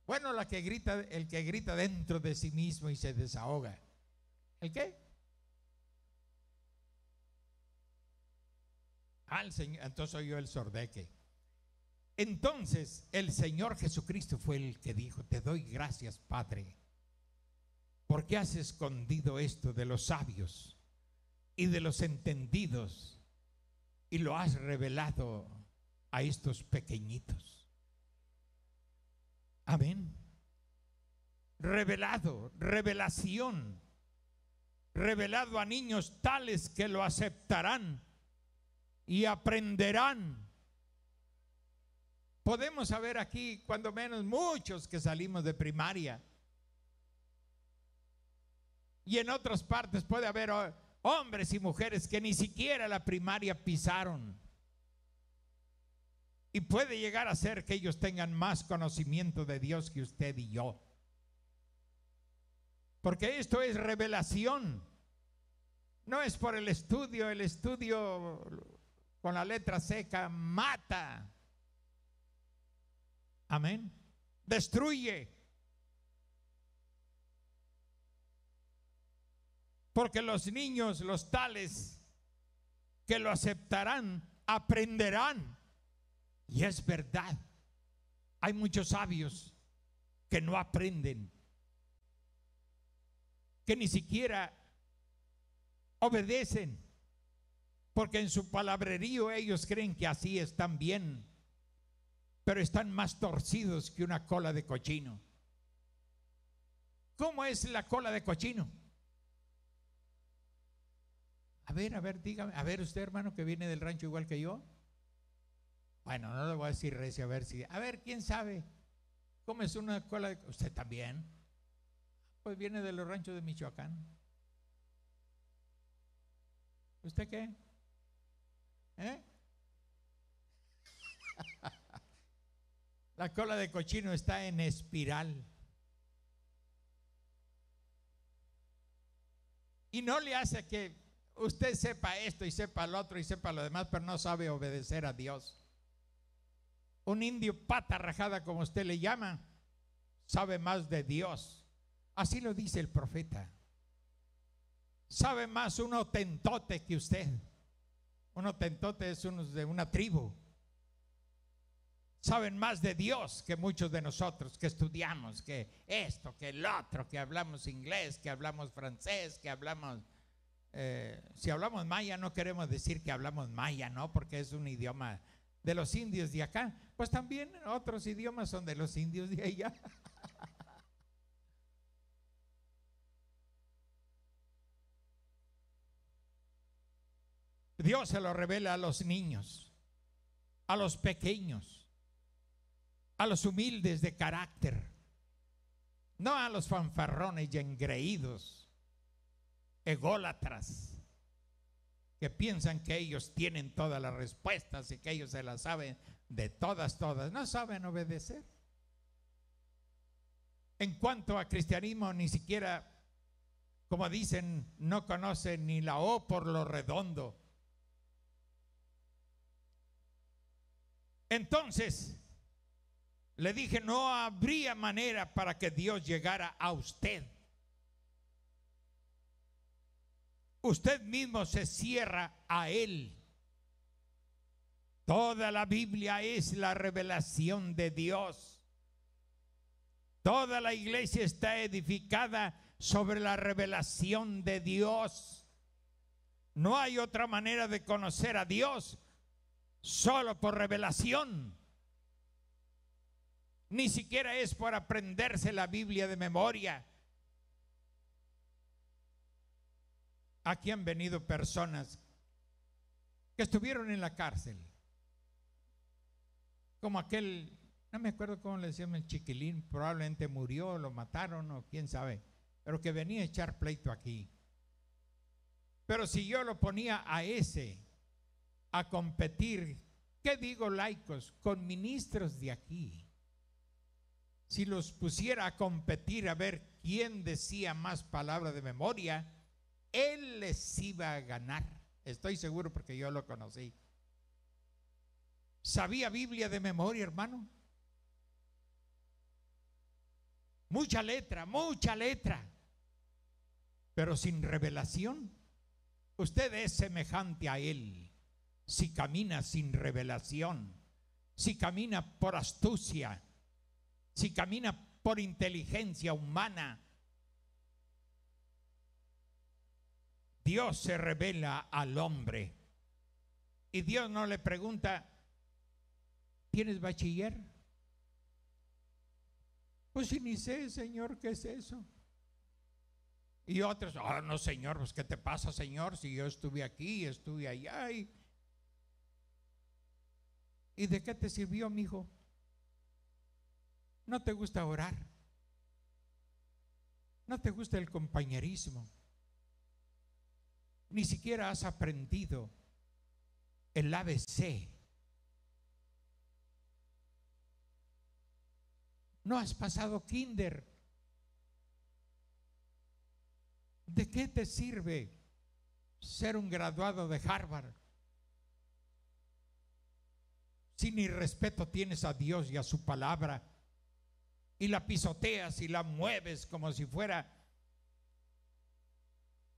Bueno, la que grita, el que grita dentro de sí mismo y se desahoga. ¿El qué? Al Señor. Entonces soy yo el sordeque. Entonces el Señor Jesucristo fue el que dijo, te doy gracias, Padre, porque has escondido esto de los sabios y de los entendidos y lo has revelado a estos pequeñitos. Amén. Revelado, revelación, revelado a niños tales que lo aceptarán y aprenderán. Podemos saber aquí, cuando menos muchos que salimos de primaria, y en otras partes puede haber hombres y mujeres que ni siquiera la primaria pisaron Y puede llegar a ser que ellos tengan más conocimiento de Dios que usted y yo. Porque esto es revelación. No es por el estudio con la letra seca mata. Amén. Destruye. Porque los niños, los tales que lo aceptarán, aprenderán. Y es verdad. Hay muchos sabios que no aprenden, que ni siquiera obedecen, porque en su palabrerío ellos creen que así están bien, pero están más torcidos que una cola de cochino. ¿Cómo es la cola de cochino? A ver, dígame. A ver, usted, hermano, que viene del rancho igual que yo. Bueno, no le voy a decir recio, a ver si. A ver, ¿quién sabe cómo es una cola de? ¿Usted también? Pues viene de los ranchos de Michoacán. ¿Usted qué? La cola de cochino está en espiral. Y no le hace que usted sepa esto y sepa lo otro y sepa lo demás, pero no sabe obedecer a Dios. Un indio pata rajada, como usted le llama, sabe más de Dios. Así lo dice el profeta. Sabe más un otentote que usted. Un otentote es uno de una tribu. Saben más de Dios que muchos de nosotros que estudiamos, que esto, que el otro, que hablamos inglés, que hablamos francés, que hablamos... si hablamos maya, no queremos decir que hablamos maya, ¿no? Porque es un idioma de los indios de acá. Pues también otros idiomas son de los indios de allá. Dios se lo revela a los niños, a los pequeños, a los humildes de carácter, no a los fanfarrones y engreídos, ególatras, que piensan que ellos tienen todas las respuestas y que ellos se las saben de todas. No saben obedecer. En cuanto a cristianismo, ni siquiera, como dicen, no conocen ni la O por lo redondo. Entonces, le dije, no habría manera para que Dios llegara a usted. Usted mismo se cierra a Él. Toda la Biblia es la revelación de Dios. Toda la iglesia está edificada sobre la revelación de Dios. No hay otra manera de conocer a Dios, solo por revelación. Ni siquiera es por aprenderse la Biblia de memoria. Aquí han venido personas que estuvieron en la cárcel, como aquel, no me acuerdo cómo le decían, el chiquilín, probablemente murió, lo mataron o quién sabe, pero que venía a echar pleito aquí. Pero si yo lo ponía a ese a competir, ¿qué digo laicos? Con ministros de aquí. Si los pusiera a competir a ver quién decía más palabras de memoria, él les iba a ganar. Estoy seguro porque yo lo conocí. ¿Sabía Biblia de memoria, hermano? Mucha letra, pero sin revelación. Usted es semejante a él si camina sin revelación, si camina por astucia, si camina por inteligencia humana. Dios se revela al hombre y Dios no le pregunta, ¿tienes bachiller? Pues si ni sé, Señor, ¿qué es eso? Y otros, no, Señor, pues ¿qué te pasa, Señor? Si yo estuve aquí, estuve allá. ¿Y de qué te sirvió, mijo? ¿No te gusta orar? ¿No te gusta el compañerismo? Ni siquiera has aprendido el ABC. No has pasado kinder. ¿De qué te sirve ser un graduado de Harvard si ni respeto tienes a Dios y a su palabra y la pisoteas y la mueves como si fuera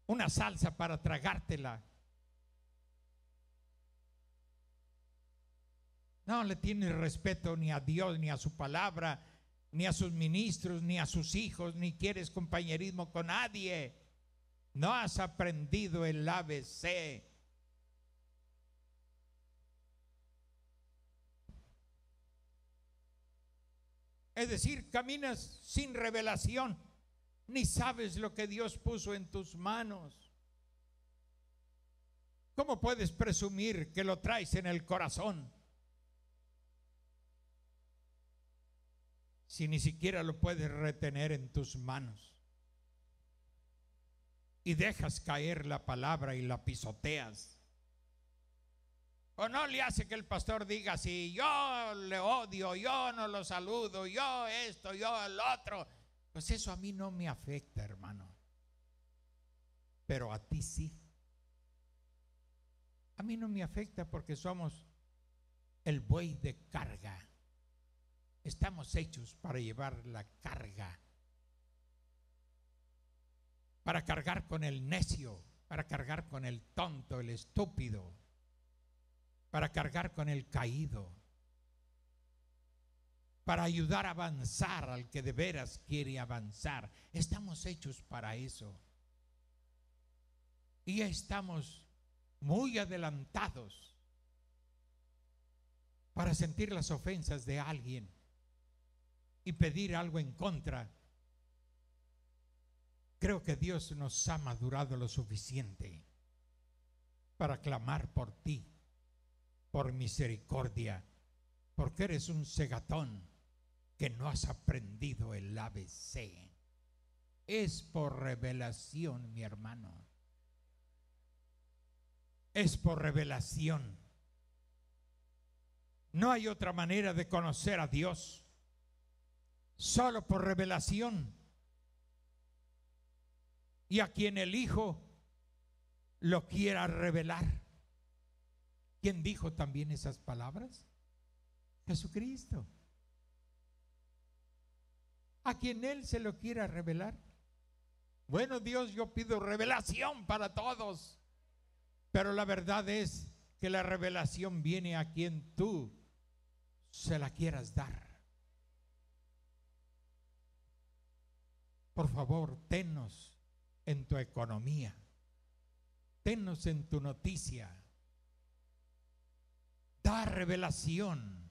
una salsa para tragártela? No le tienes respeto ni a Dios, ni a su palabra, ni a sus ministros, ni a sus hijos, ni quieres compañerismo con nadie. No has aprendido el ABC. Es decir, caminas sin revelación, ni sabes lo que Dios puso en tus manos. ¿Cómo puedes presumir que lo traes en el corazón si ni siquiera lo puedes retener en tus manos? Y dejas caer la palabra y la pisoteas. O no le hace que el pastor diga así: yo le odio, yo no lo saludo, yo esto, yo el otro. Pues eso a mí no me afecta, hermano. Pero a ti sí. A mí no me afecta porque somos el buey de carga. Estamos hechos para llevar la carga. Para cargar con el necio, para cargar con el tonto, el estúpido, para cargar con el caído, para ayudar a avanzar al que de veras quiere avanzar. Estamos hechos para eso. Y ya estamos muy adelantados para sentir las ofensas de alguien y pedir algo en contra. Creo que Dios nos ha madurado lo suficiente para clamar por ti, por misericordia, porque eres un cegatón que no has aprendido el ABC. Es por revelación, mi hermano. Es por revelación. No hay otra manera de conocer a Dios, solo por revelación. Y a quien el Hijo lo quiera revelar. ¿Quién dijo también esas palabras? Jesucristo. A quien Él se lo quiera revelar. Bueno, Dios, yo pido revelación para todos, pero la verdad es que la revelación viene a quien tú se la quieras dar. Por favor, tennos en tu economía, tennos en tu noticia. Da revelación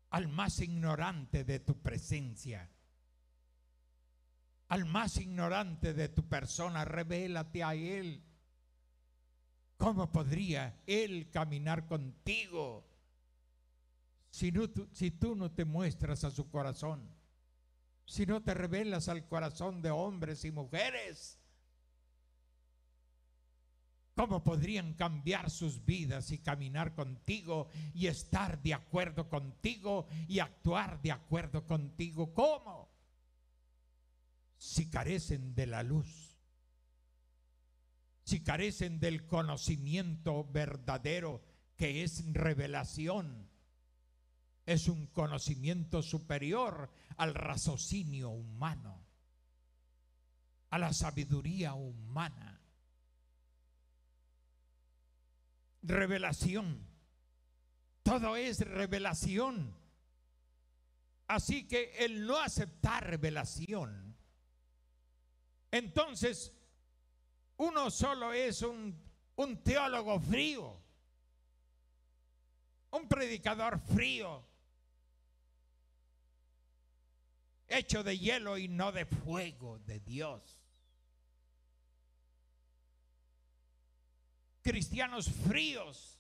al más ignorante de tu presencia, al más ignorante de tu persona. Revélate a él. ¿Cómo podría él caminar contigo si tú no te muestras a su corazón? Si no te revelas al corazón de hombres y mujeres, ¿cómo podrían cambiar sus vidas y caminar contigo y estar de acuerdo contigo y actuar de acuerdo contigo? ¿Cómo? Si carecen de la luz, si carecen del conocimiento verdadero que es revelación. Es un conocimiento superior al raciocinio humano, a la sabiduría humana. Revelación. Todo es revelación. Así que el no aceptar revelación, entonces uno solo es un teólogo frío, un predicador frío, hecho de hielo y no de fuego de Dios. Cristianos fríos,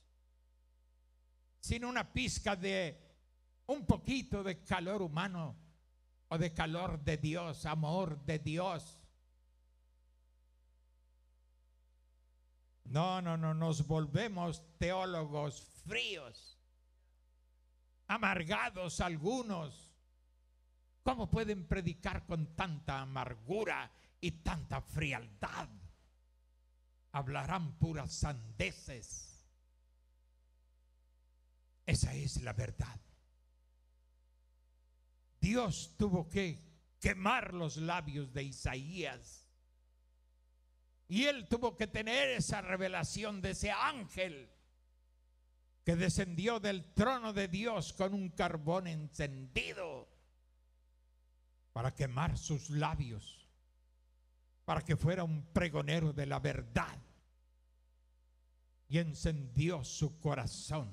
sin una pizca de un poquito de calor humano o de calor de Dios, amor de Dios. No, nos volvemos teólogos fríos, amargados algunos, ¿Cómo pueden predicar con tanta amargura y tanta frialdad? Hablarán puras sandeces. Esa es la verdad. Dios tuvo que quemar los labios de Isaías. Y él tuvo que tener esa revelación de ese ángel que descendió del trono de Dios con un carbón encendido para quemar sus labios, para que fuera un pregonero de la verdad. Y encendió su corazón.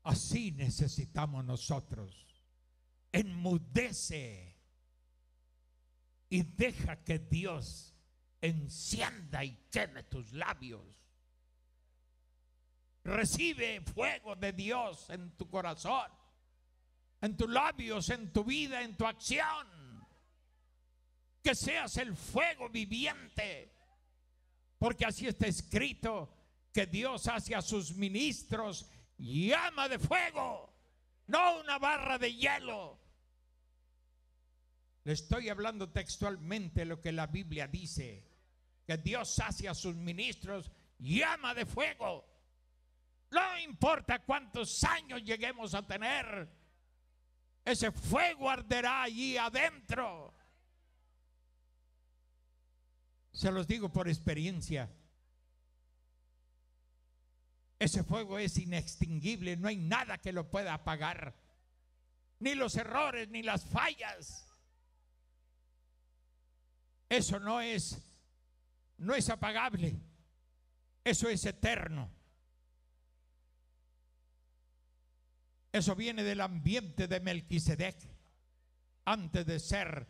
Así necesitamos nosotros. Enmudece y deja que Dios encienda y queme tus labios. Recibe fuego de Dios en tu corazón, en tus labios, en tu vida, en tu acción. Que seas el fuego viviente, porque así está escrito, que Dios hace a sus ministros llama de fuego, no una barra de hielo. Le estoy hablando textualmente lo que la Biblia dice, que Dios hace a sus ministros llama de fuego. No importa cuántos años lleguemos a tener, ese fuego arderá allí adentro. Se los digo por experiencia. Ese fuego es inextinguible, no hay nada que lo pueda apagar, ni los errores, ni las fallas. Eso no es apagable, eso es eterno. Eso viene del ambiente de Melquisedec, antes de ser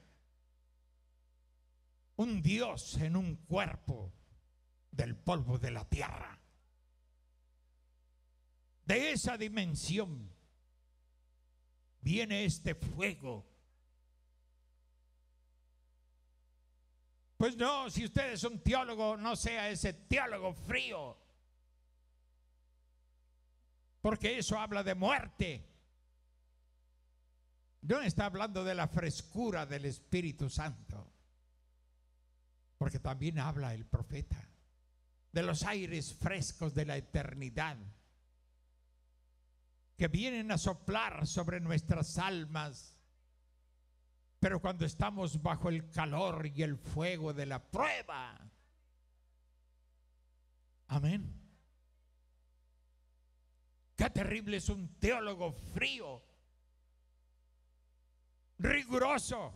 un Dios en un cuerpo del polvo de la tierra. De esa dimensión viene este fuego. Pues no, si usted es un teólogo, no sea ese teólogo frío, porque eso habla de muerte. No está hablando de la frescura del Espíritu Santo, porque también habla el profeta de los aires frescos de la eternidad que vienen a soplar sobre nuestras almas. Pero cuando estamos bajo el calor y el fuego de la prueba, amén. Qué terrible es un teólogo frío, riguroso,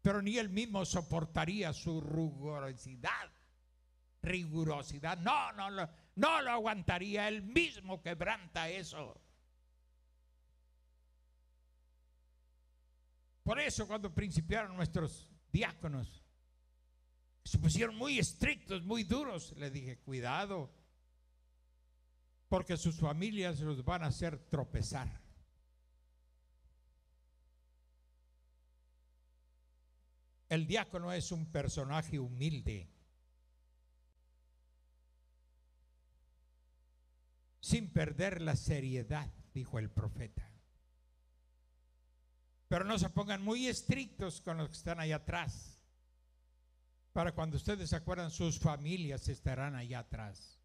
pero ni él mismo soportaría su rigurosidad. No lo aguantaría. Él mismo quebranta eso. Por eso cuando principiaron nuestros diáconos, se pusieron muy estrictos, muy duros. Le dije, cuidado, porque sus familias los van a hacer tropezar. El diácono es un personaje humilde, sin perder la seriedad, dijo el profeta. Pero no se pongan muy estrictos con los que están allá atrás. Para cuando ustedes se acuerdan, sus familias estarán allá atrás.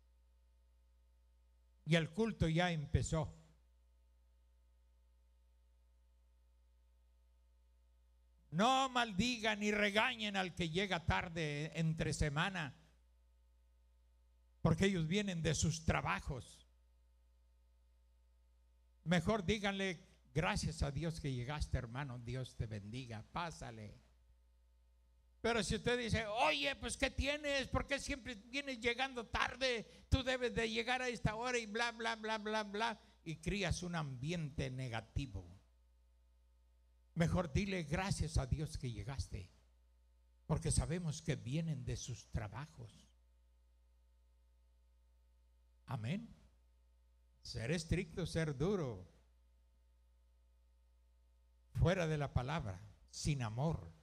Y el culto ya empezó. No maldigan ni regañen al que llega tarde entre semana, porque ellos vienen de sus trabajos. Mejor díganle, gracias a Dios que llegaste, hermano, Dios te bendiga, pásale. Pero si usted dice, oye, pues ¿qué tienes? ¿Por qué siempre vienes llegando tarde? Tú debes de llegar a esta hora y bla, bla, bla, bla, bla, y crías un ambiente negativo. Mejor dile gracias a Dios que llegaste, porque sabemos que vienen de sus trabajos. Amén. Ser estricto, ser duro, fuera de la palabra, sin amor.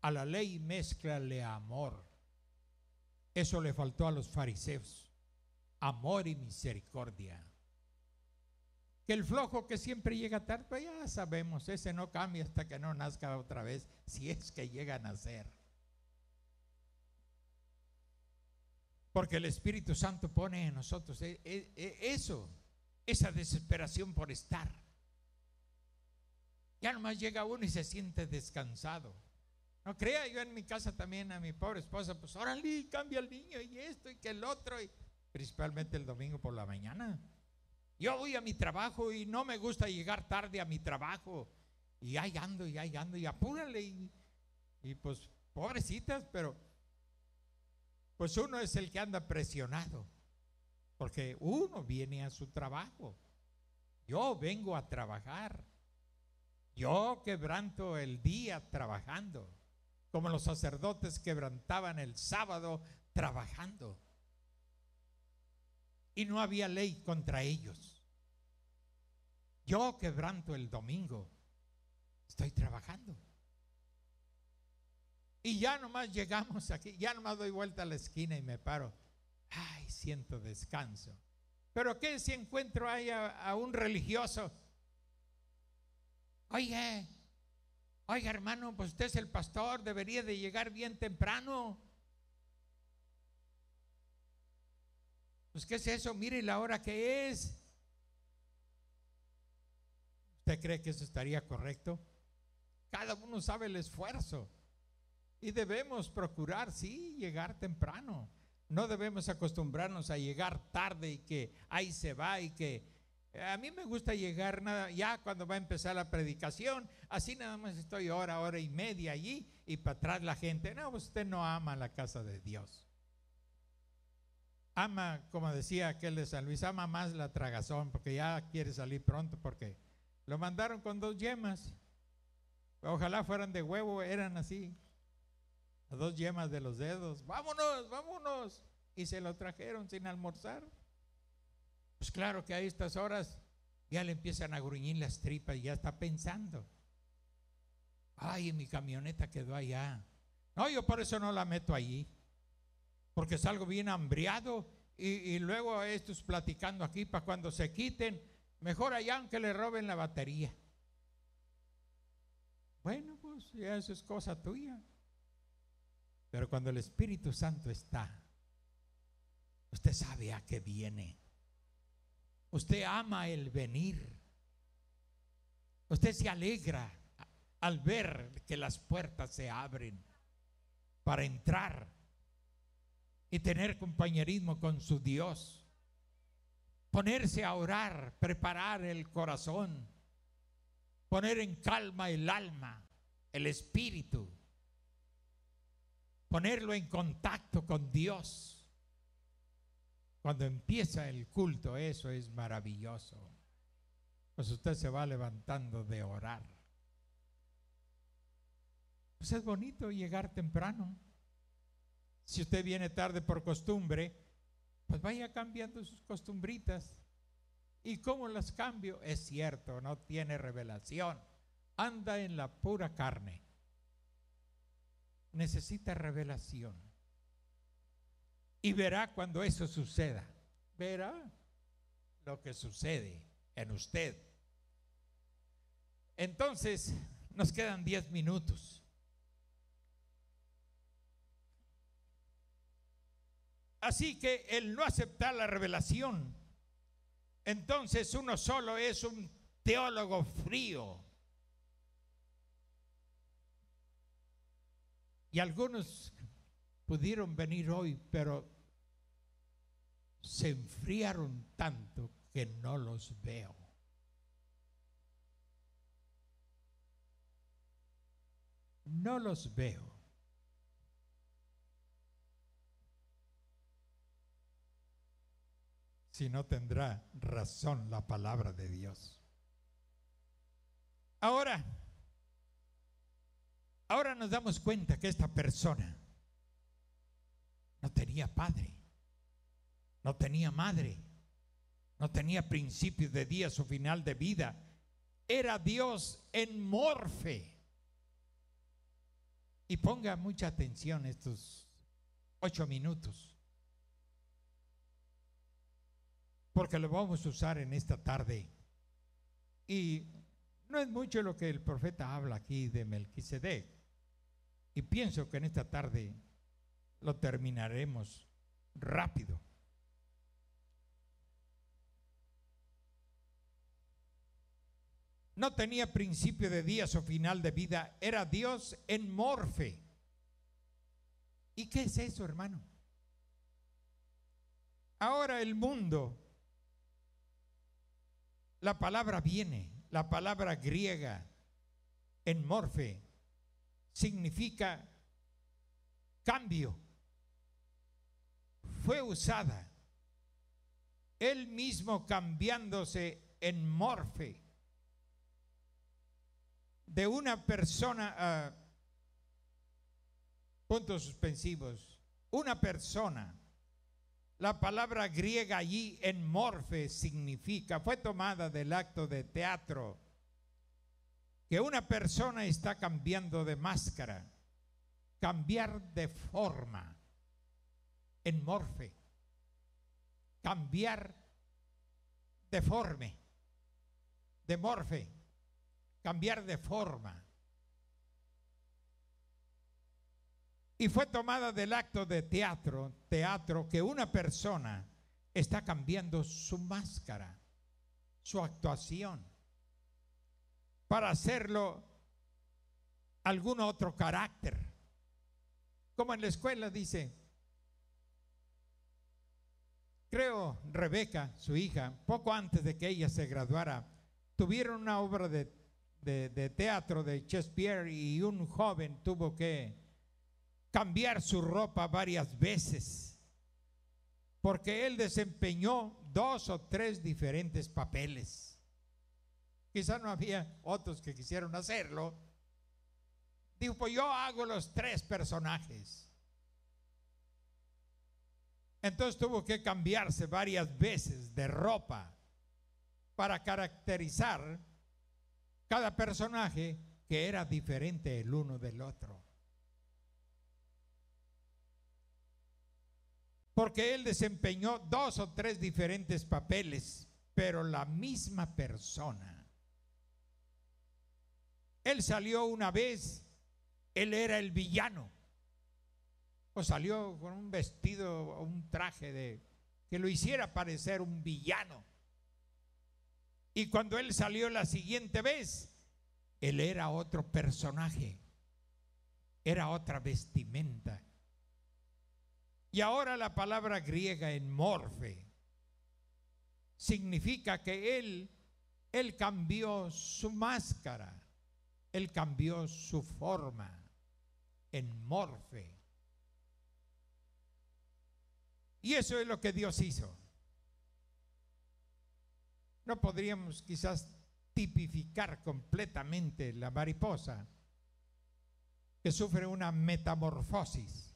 A la ley mézclale amor. Eso le faltó a los fariseos. Amor y misericordia. Que el flojo que siempre llega tarde, pues ya sabemos, ese no cambia hasta que no nazca otra vez, si es que llega a nacer. Porque el Espíritu Santo pone en nosotros eso, esa desesperación por estar. Ya nomás llega uno y se siente descansado. No crea, yo en mi casa también a mi pobre esposa, pues órale, cambia el niño y esto y que el otro, y principalmente el domingo por la mañana. Yo voy a mi trabajo y no me gusta llegar tarde a mi trabajo, y ahí ando y apúrale, y pues pobrecitas, pero pues uno es el que anda presionado, porque uno viene a su trabajo. Yo vengo a trabajar, yo quebranto el día trabajando, como los sacerdotes quebrantaban el sábado trabajando. Y no había ley contra ellos. Yo quebranto el domingo, estoy trabajando. Y ya nomás llegamos aquí, ya nomás doy vuelta a la esquina y me paro. Ay, siento descanso. Pero ¿qué si encuentro ahí a un religioso? Oiga hermano, pues usted es el pastor, debería de llegar bien temprano. Pues ¿qué es eso? Mire la hora que es. ¿Usted cree que eso estaría correcto? Cada uno sabe el esfuerzo y debemos procurar, sí, llegar temprano. No debemos acostumbrarnos a llegar tarde y que ahí se va y que a mí me gusta llegar ya cuando va a empezar la predicación, así nada más estoy hora y media allí y para atrás la gente. No, pues usted no ama la casa de Dios. Ama, como decía aquel de San Luis, ama más la tragazón porque ya quiere salir pronto porque lo mandaron con 2 yemas. Ojalá fueran de huevo, eran así, 2 yemas de los dedos. Vámonos. Y se lo trajeron sin almorzar. Pues claro que a estas horas ya le empiezan a gruñir las tripas y ya está pensando. Ay, mi camioneta quedó allá. No, yo por eso no la meto allí, porque salgo bien hambriado y luego estos platicando aquí para cuando se quiten, mejor allá aunque le roben la batería. Bueno, pues ya eso es cosa tuya. Pero cuando el Espíritu Santo está, usted sabe a qué viene. Usted ama el venir. Usted se alegra al ver que las puertas se abren para entrar y tener compañerismo con su Dios. Ponerse a orar, preparar el corazón, poner en calma el alma, el espíritu, ponerlo en contacto con Dios. Cuando empieza el culto, eso es maravilloso. Pues usted se va levantando de orar. Pues es bonito llegar temprano. Si usted viene tarde por costumbre, pues vaya cambiando sus costumbritas. ¿Y cómo las cambio? Es cierto, no tiene revelación. Anda en la pura carne. Necesita revelación. Y verá cuando eso suceda. Verá lo que sucede en usted. Entonces, nos quedan 10 minutos. Así que el no aceptar la revelación, entonces uno solo es un teólogo frío. Y algunos pudieron venir hoy, pero se enfriaron tanto que no los veo. No los veo. Si no, tendrá razón la palabra de Dios. Ahora nos damos cuenta que esta persona no tenía padre, no tenía madre, no tenía principio de días o final de vida. Era Dios en morfe. Y ponga mucha atención estos 8 minutos, porque lo vamos a usar en esta tarde. Y no es mucho lo que el profeta habla aquí de Melquisedec. Y pienso que en esta tarde lo terminaremos rápido. No tenía principio de días o final de vida, era Dios en morfe. ¿Y qué es eso, hermano? Ahora el mundo, la palabra viene, la palabra griega en morfe significa cambio. Fue usada, él mismo cambiándose en morfe de una persona, puntos suspensivos, una persona. La palabra griega allí en morfe significa, fue tomada del acto de teatro, que una persona está cambiando de máscara, cambiar de forma, en morfe, cambiar deforme, de morfe, cambiar de forma. Y fue tomada del acto de teatro, que una persona está cambiando su máscara, su actuación, para hacerlo algún otro carácter. Como en la escuela dice, creo Rebeca, su hija, poco antes de que ella se graduara, tuvieron una obra de teatro de Shakespeare y un joven tuvo que cambiar su ropa varias veces porque él desempeñó 2 o 3 diferentes papeles. Quizá no había otros que quisieron hacerlo. Dijo, pues yo hago los 3 personajes. Entonces tuvo que cambiarse varias veces de ropa para caracterizar cada personaje, que era diferente el uno del otro. Porque él desempeñó 2 o 3 diferentes papeles, pero la misma persona. Él salió una vez, él era el villano, o salió con un vestido o un traje que lo hiciera parecer un villano. Y cuando él salió la siguiente vez, él era otro personaje, era otra vestimenta. Y ahora la palabra griega en morfe significa que él cambió su máscara, él cambió su forma en morfe. Y eso es lo que Dios hizo. No podríamos quizás tipificar completamente la mariposa que sufre una metamorfosis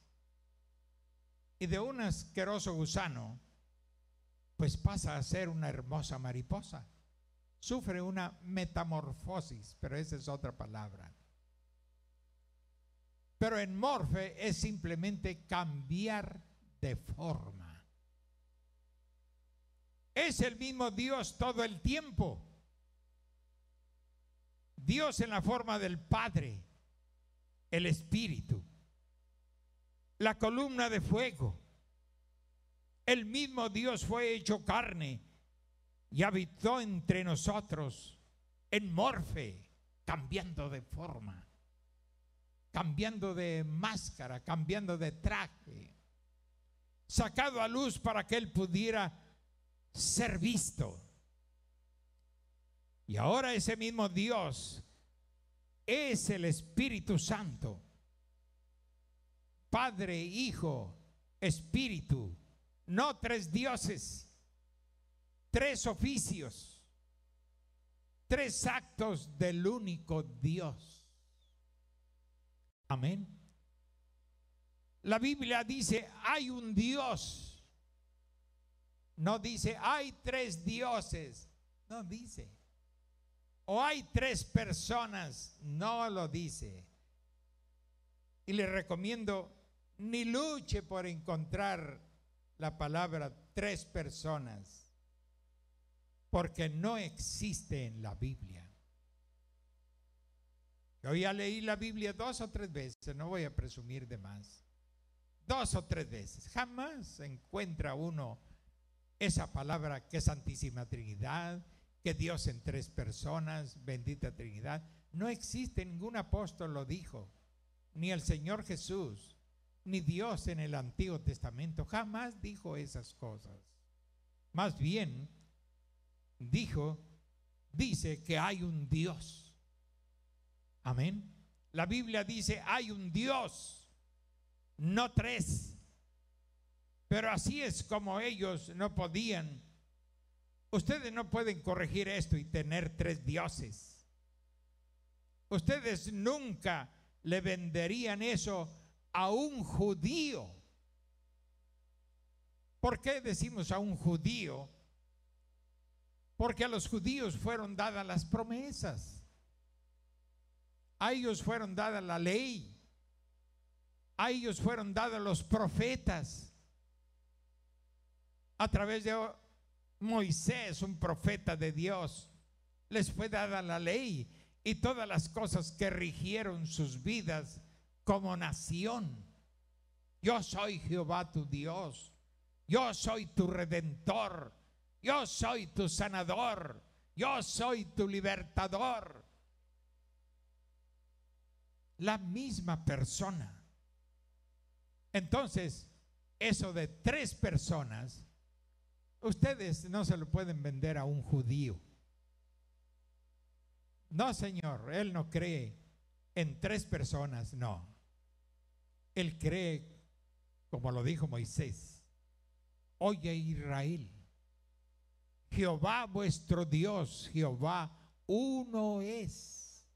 y de un asqueroso gusano pues pasa a ser una hermosa mariposa. Sufre una metamorfosis, pero esa es otra palabra. Pero en morfe es simplemente cambiar de forma. Es el mismo Dios todo el tiempo. Dios en la forma del Padre, el Espíritu, la columna de fuego. El mismo Dios fue hecho carne y habitó entre nosotros en morfe, cambiando de forma, cambiando de máscara, cambiando de traje, sacado a luz para que él pudiera ser visto. Y ahora ese mismo Dios es el Espíritu Santo, Padre, Hijo, Espíritu, no 3 dioses, 3 oficios, 3 actos del único Dios. Amén. La Biblia dice, hay un Dios. No dice, hay 3 dioses. No dice. O hay 3 personas. No lo dice. Y le recomiendo, ni luche por encontrar la palabra 3 personas. porque no existe en la Biblia. Yo ya leí la Biblia 2 o 3 veces, no voy a presumir de más. 2 o 3 veces. Jamás encuentra uno esa palabra que es Santísima Trinidad, que Dios en 3 personas, bendita Trinidad. No existe, ningún apóstol lo dijo, ni el Señor Jesús, ni Dios en el Antiguo Testamento. Jamás dijo esas cosas. Más bien, dice que hay un Dios. Amén. La Biblia dice hay un Dios, no 3. Pero así es como ellos no podían. Ustedes no pueden corregir esto y tener 3 dioses. Ustedes nunca le venderían eso a un judío. ¿Por qué decimos a un judío? Porque a los judíos fueron dadas las promesas. A ellos fueron dadas la ley. A ellos fueron dados los profetas. A través de Moisés, un profeta de Dios, les fue dada la ley y todas las cosas que rigieron sus vidas como nación. Yo soy Jehová tu Dios. Yo soy tu redentor. Yo soy tu sanador. Yo soy tu libertador. La misma persona. Entonces, eso de 3 personas, ustedes no se lo pueden vender a un judío. No, Señor, Él no cree en 3 personas, no. Él cree, como lo dijo Moisés: oye Israel, Jehová vuestro Dios, Jehová uno es.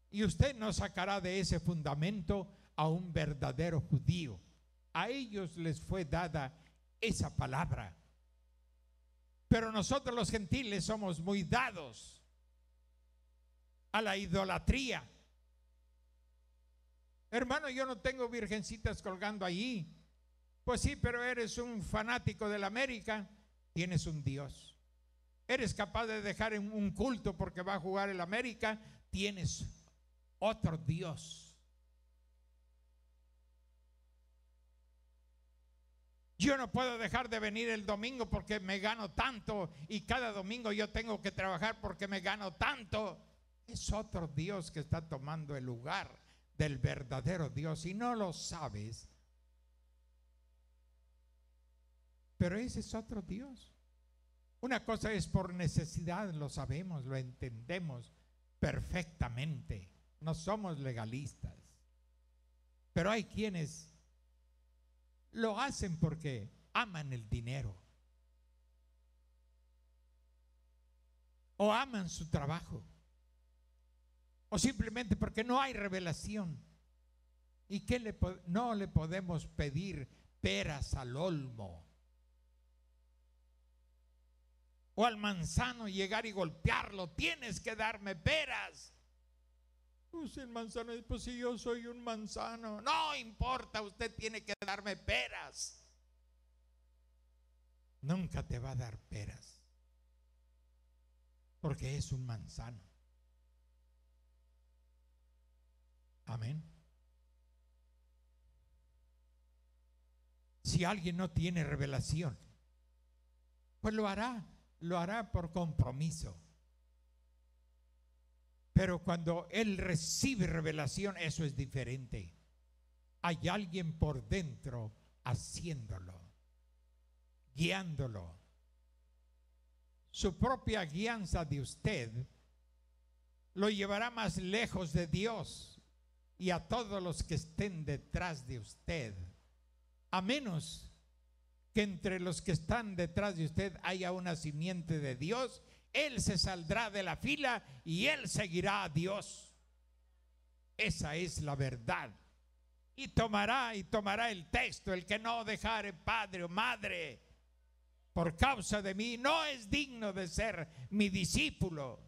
Y usted no sacará de ese fundamento a un verdadero judío. A ellos les fue dada esa palabra. Pero nosotros los gentiles somos muy dados a la idolatría. Hermano, yo no tengo virgencitas colgando allí. Pues sí, pero eres un fanático de la América, tienes un Dios. Eres capaz de dejar en un culto porque va a jugar el América, tienes otro Dios. Yo no puedo dejar de venir el domingo porque me gano tanto y cada domingo yo tengo que trabajar porque me gano tanto. Es otro Dios que está tomando el lugar del verdadero Dios y no lo sabes. Pero ese es otro Dios. Una cosa es por necesidad, lo sabemos, lo entendemos perfectamente. No somos legalistas. Pero hay quienes lo hacen porque aman el dinero o aman su trabajo o simplemente porque no hay revelación. ¿Y qué no le podemos pedir peras al olmo o al manzano, llegar y golpearlo? Tienes que darme peras. Pues el manzano, pues si yo soy un manzano, no importa, usted tiene que darme peras. Nunca te va a dar peras porque es un manzano. Amén. Si alguien no tiene revelación, pues lo hará por compromiso. Pero cuando él recibe revelación, eso es diferente. Hay alguien por dentro haciéndolo, guiándolo. Su propia guianza de usted lo llevará más lejos de Dios y a todos los que estén detrás de usted, a menos que entre los que están detrás de usted haya una simiente de Dios. Él se saldrá de la fila y él seguirá a Dios. Esa es la verdad. Y tomará el texto: el que no dejare padre o madre por causa de mí no es digno de ser mi discípulo.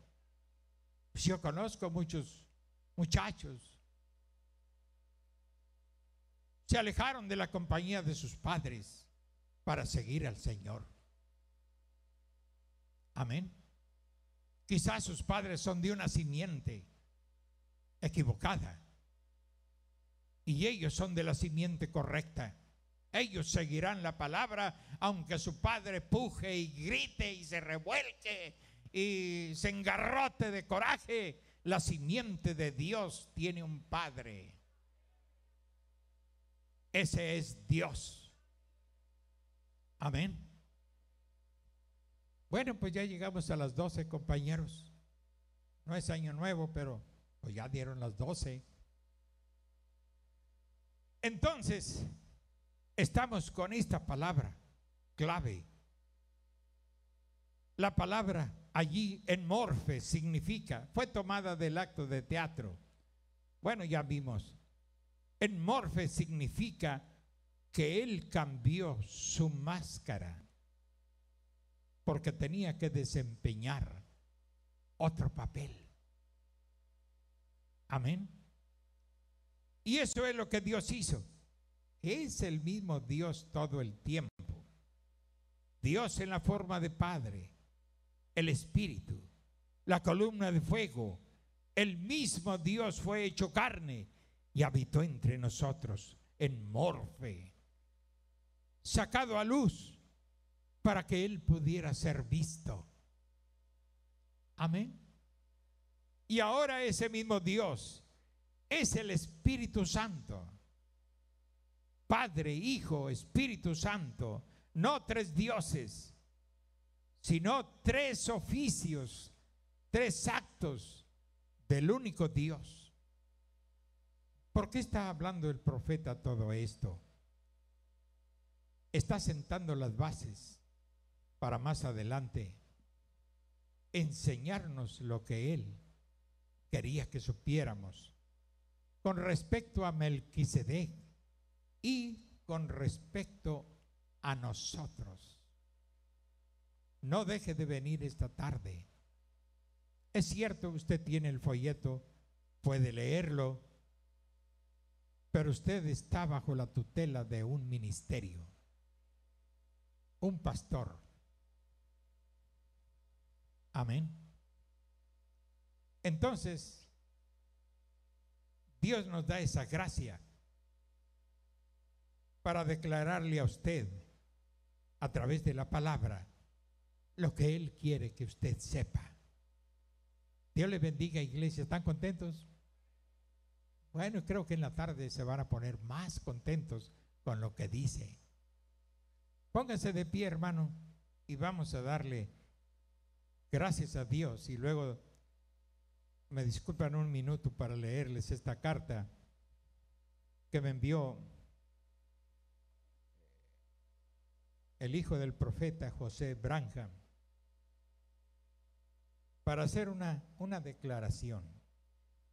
Pues yo conozco muchos muchachos, se alejaron de la compañía de sus padres para seguir al Señor. Amén. Quizás sus padres son de una simiente equivocada y ellos son de la simiente correcta. Ellos seguirán la palabra aunque su padre puje y grite y se revuelque y se engarrote de coraje. La simiente de Dios tiene un padre. Ese es Dios. Amén. Bueno, pues ya llegamos a las 12, compañeros. No es año nuevo, pero pues ya dieron las 12. Entonces, estamos con esta palabra clave. La palabra allí en morfe significa, fue tomada del acto de teatro. Bueno, ya vimos. En morfe significa que él cambió su máscara porque tenía que desempeñar otro papel. Amén. Y eso es lo que Dios hizo. Es el mismo Dios todo el tiempo. Dios en la forma de Padre, el Espíritu, la columna de fuego. El mismo Dios fue hecho carne y habitó entre nosotros en morfe, sacado a luz para que Él pudiera ser visto. Amén. Y ahora ese mismo Dios es el Espíritu Santo. Padre, Hijo, Espíritu Santo. No tres dioses, sino tres oficios, tres actos del único Dios. ¿Por qué está hablando el profeta todo esto? Está sentando las bases para más adelante enseñarnos lo que él quería que supiéramos con respecto a Melquisedec y con respecto a nosotros. No deje de venir esta tarde. Es cierto, usted tiene el folleto, puede leerlo, pero usted está bajo la tutela de un ministerio, un pastor. Amén. Entonces, Dios nos da esa gracia para declararle a usted a través de la palabra lo que Él quiere que usted sepa. Dios les bendiga, iglesia. ¿Están contentos? Bueno, creo que en la tarde se van a poner más contentos con lo que dice. Pónganse de pie, hermano, y vamos a darle gracias a Dios. Y luego me disculpan un minuto para leerles esta carta que me envió el hijo del profeta José Branham para hacer una declaración.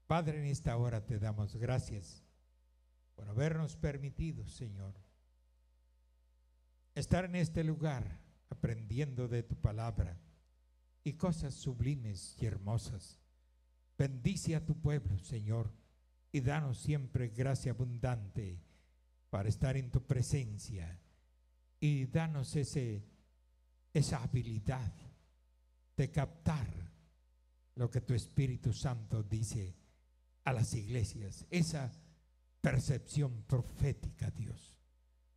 Padre, en esta hora te damos gracias por habernos permitido, Señor, estar en este lugar aprendiendo de tu palabra y cosas sublimes y hermosas. Bendice a tu pueblo, Señor, y danos siempre gracia abundante para estar en tu presencia. Y danos esa habilidad de captar lo que tu Espíritu Santo dice a las iglesias, esa percepción profética, Dios.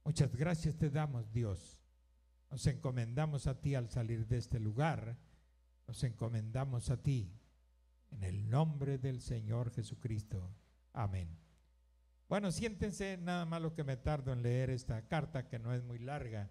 Muchas gracias te damos, Dios. Nos encomendamos a ti al salir de este lugar. Nos encomendamos a ti en el nombre del Señor Jesucristo. Amén. Bueno, siéntense, nada más lo que me tardo en leer esta carta, que no es muy larga.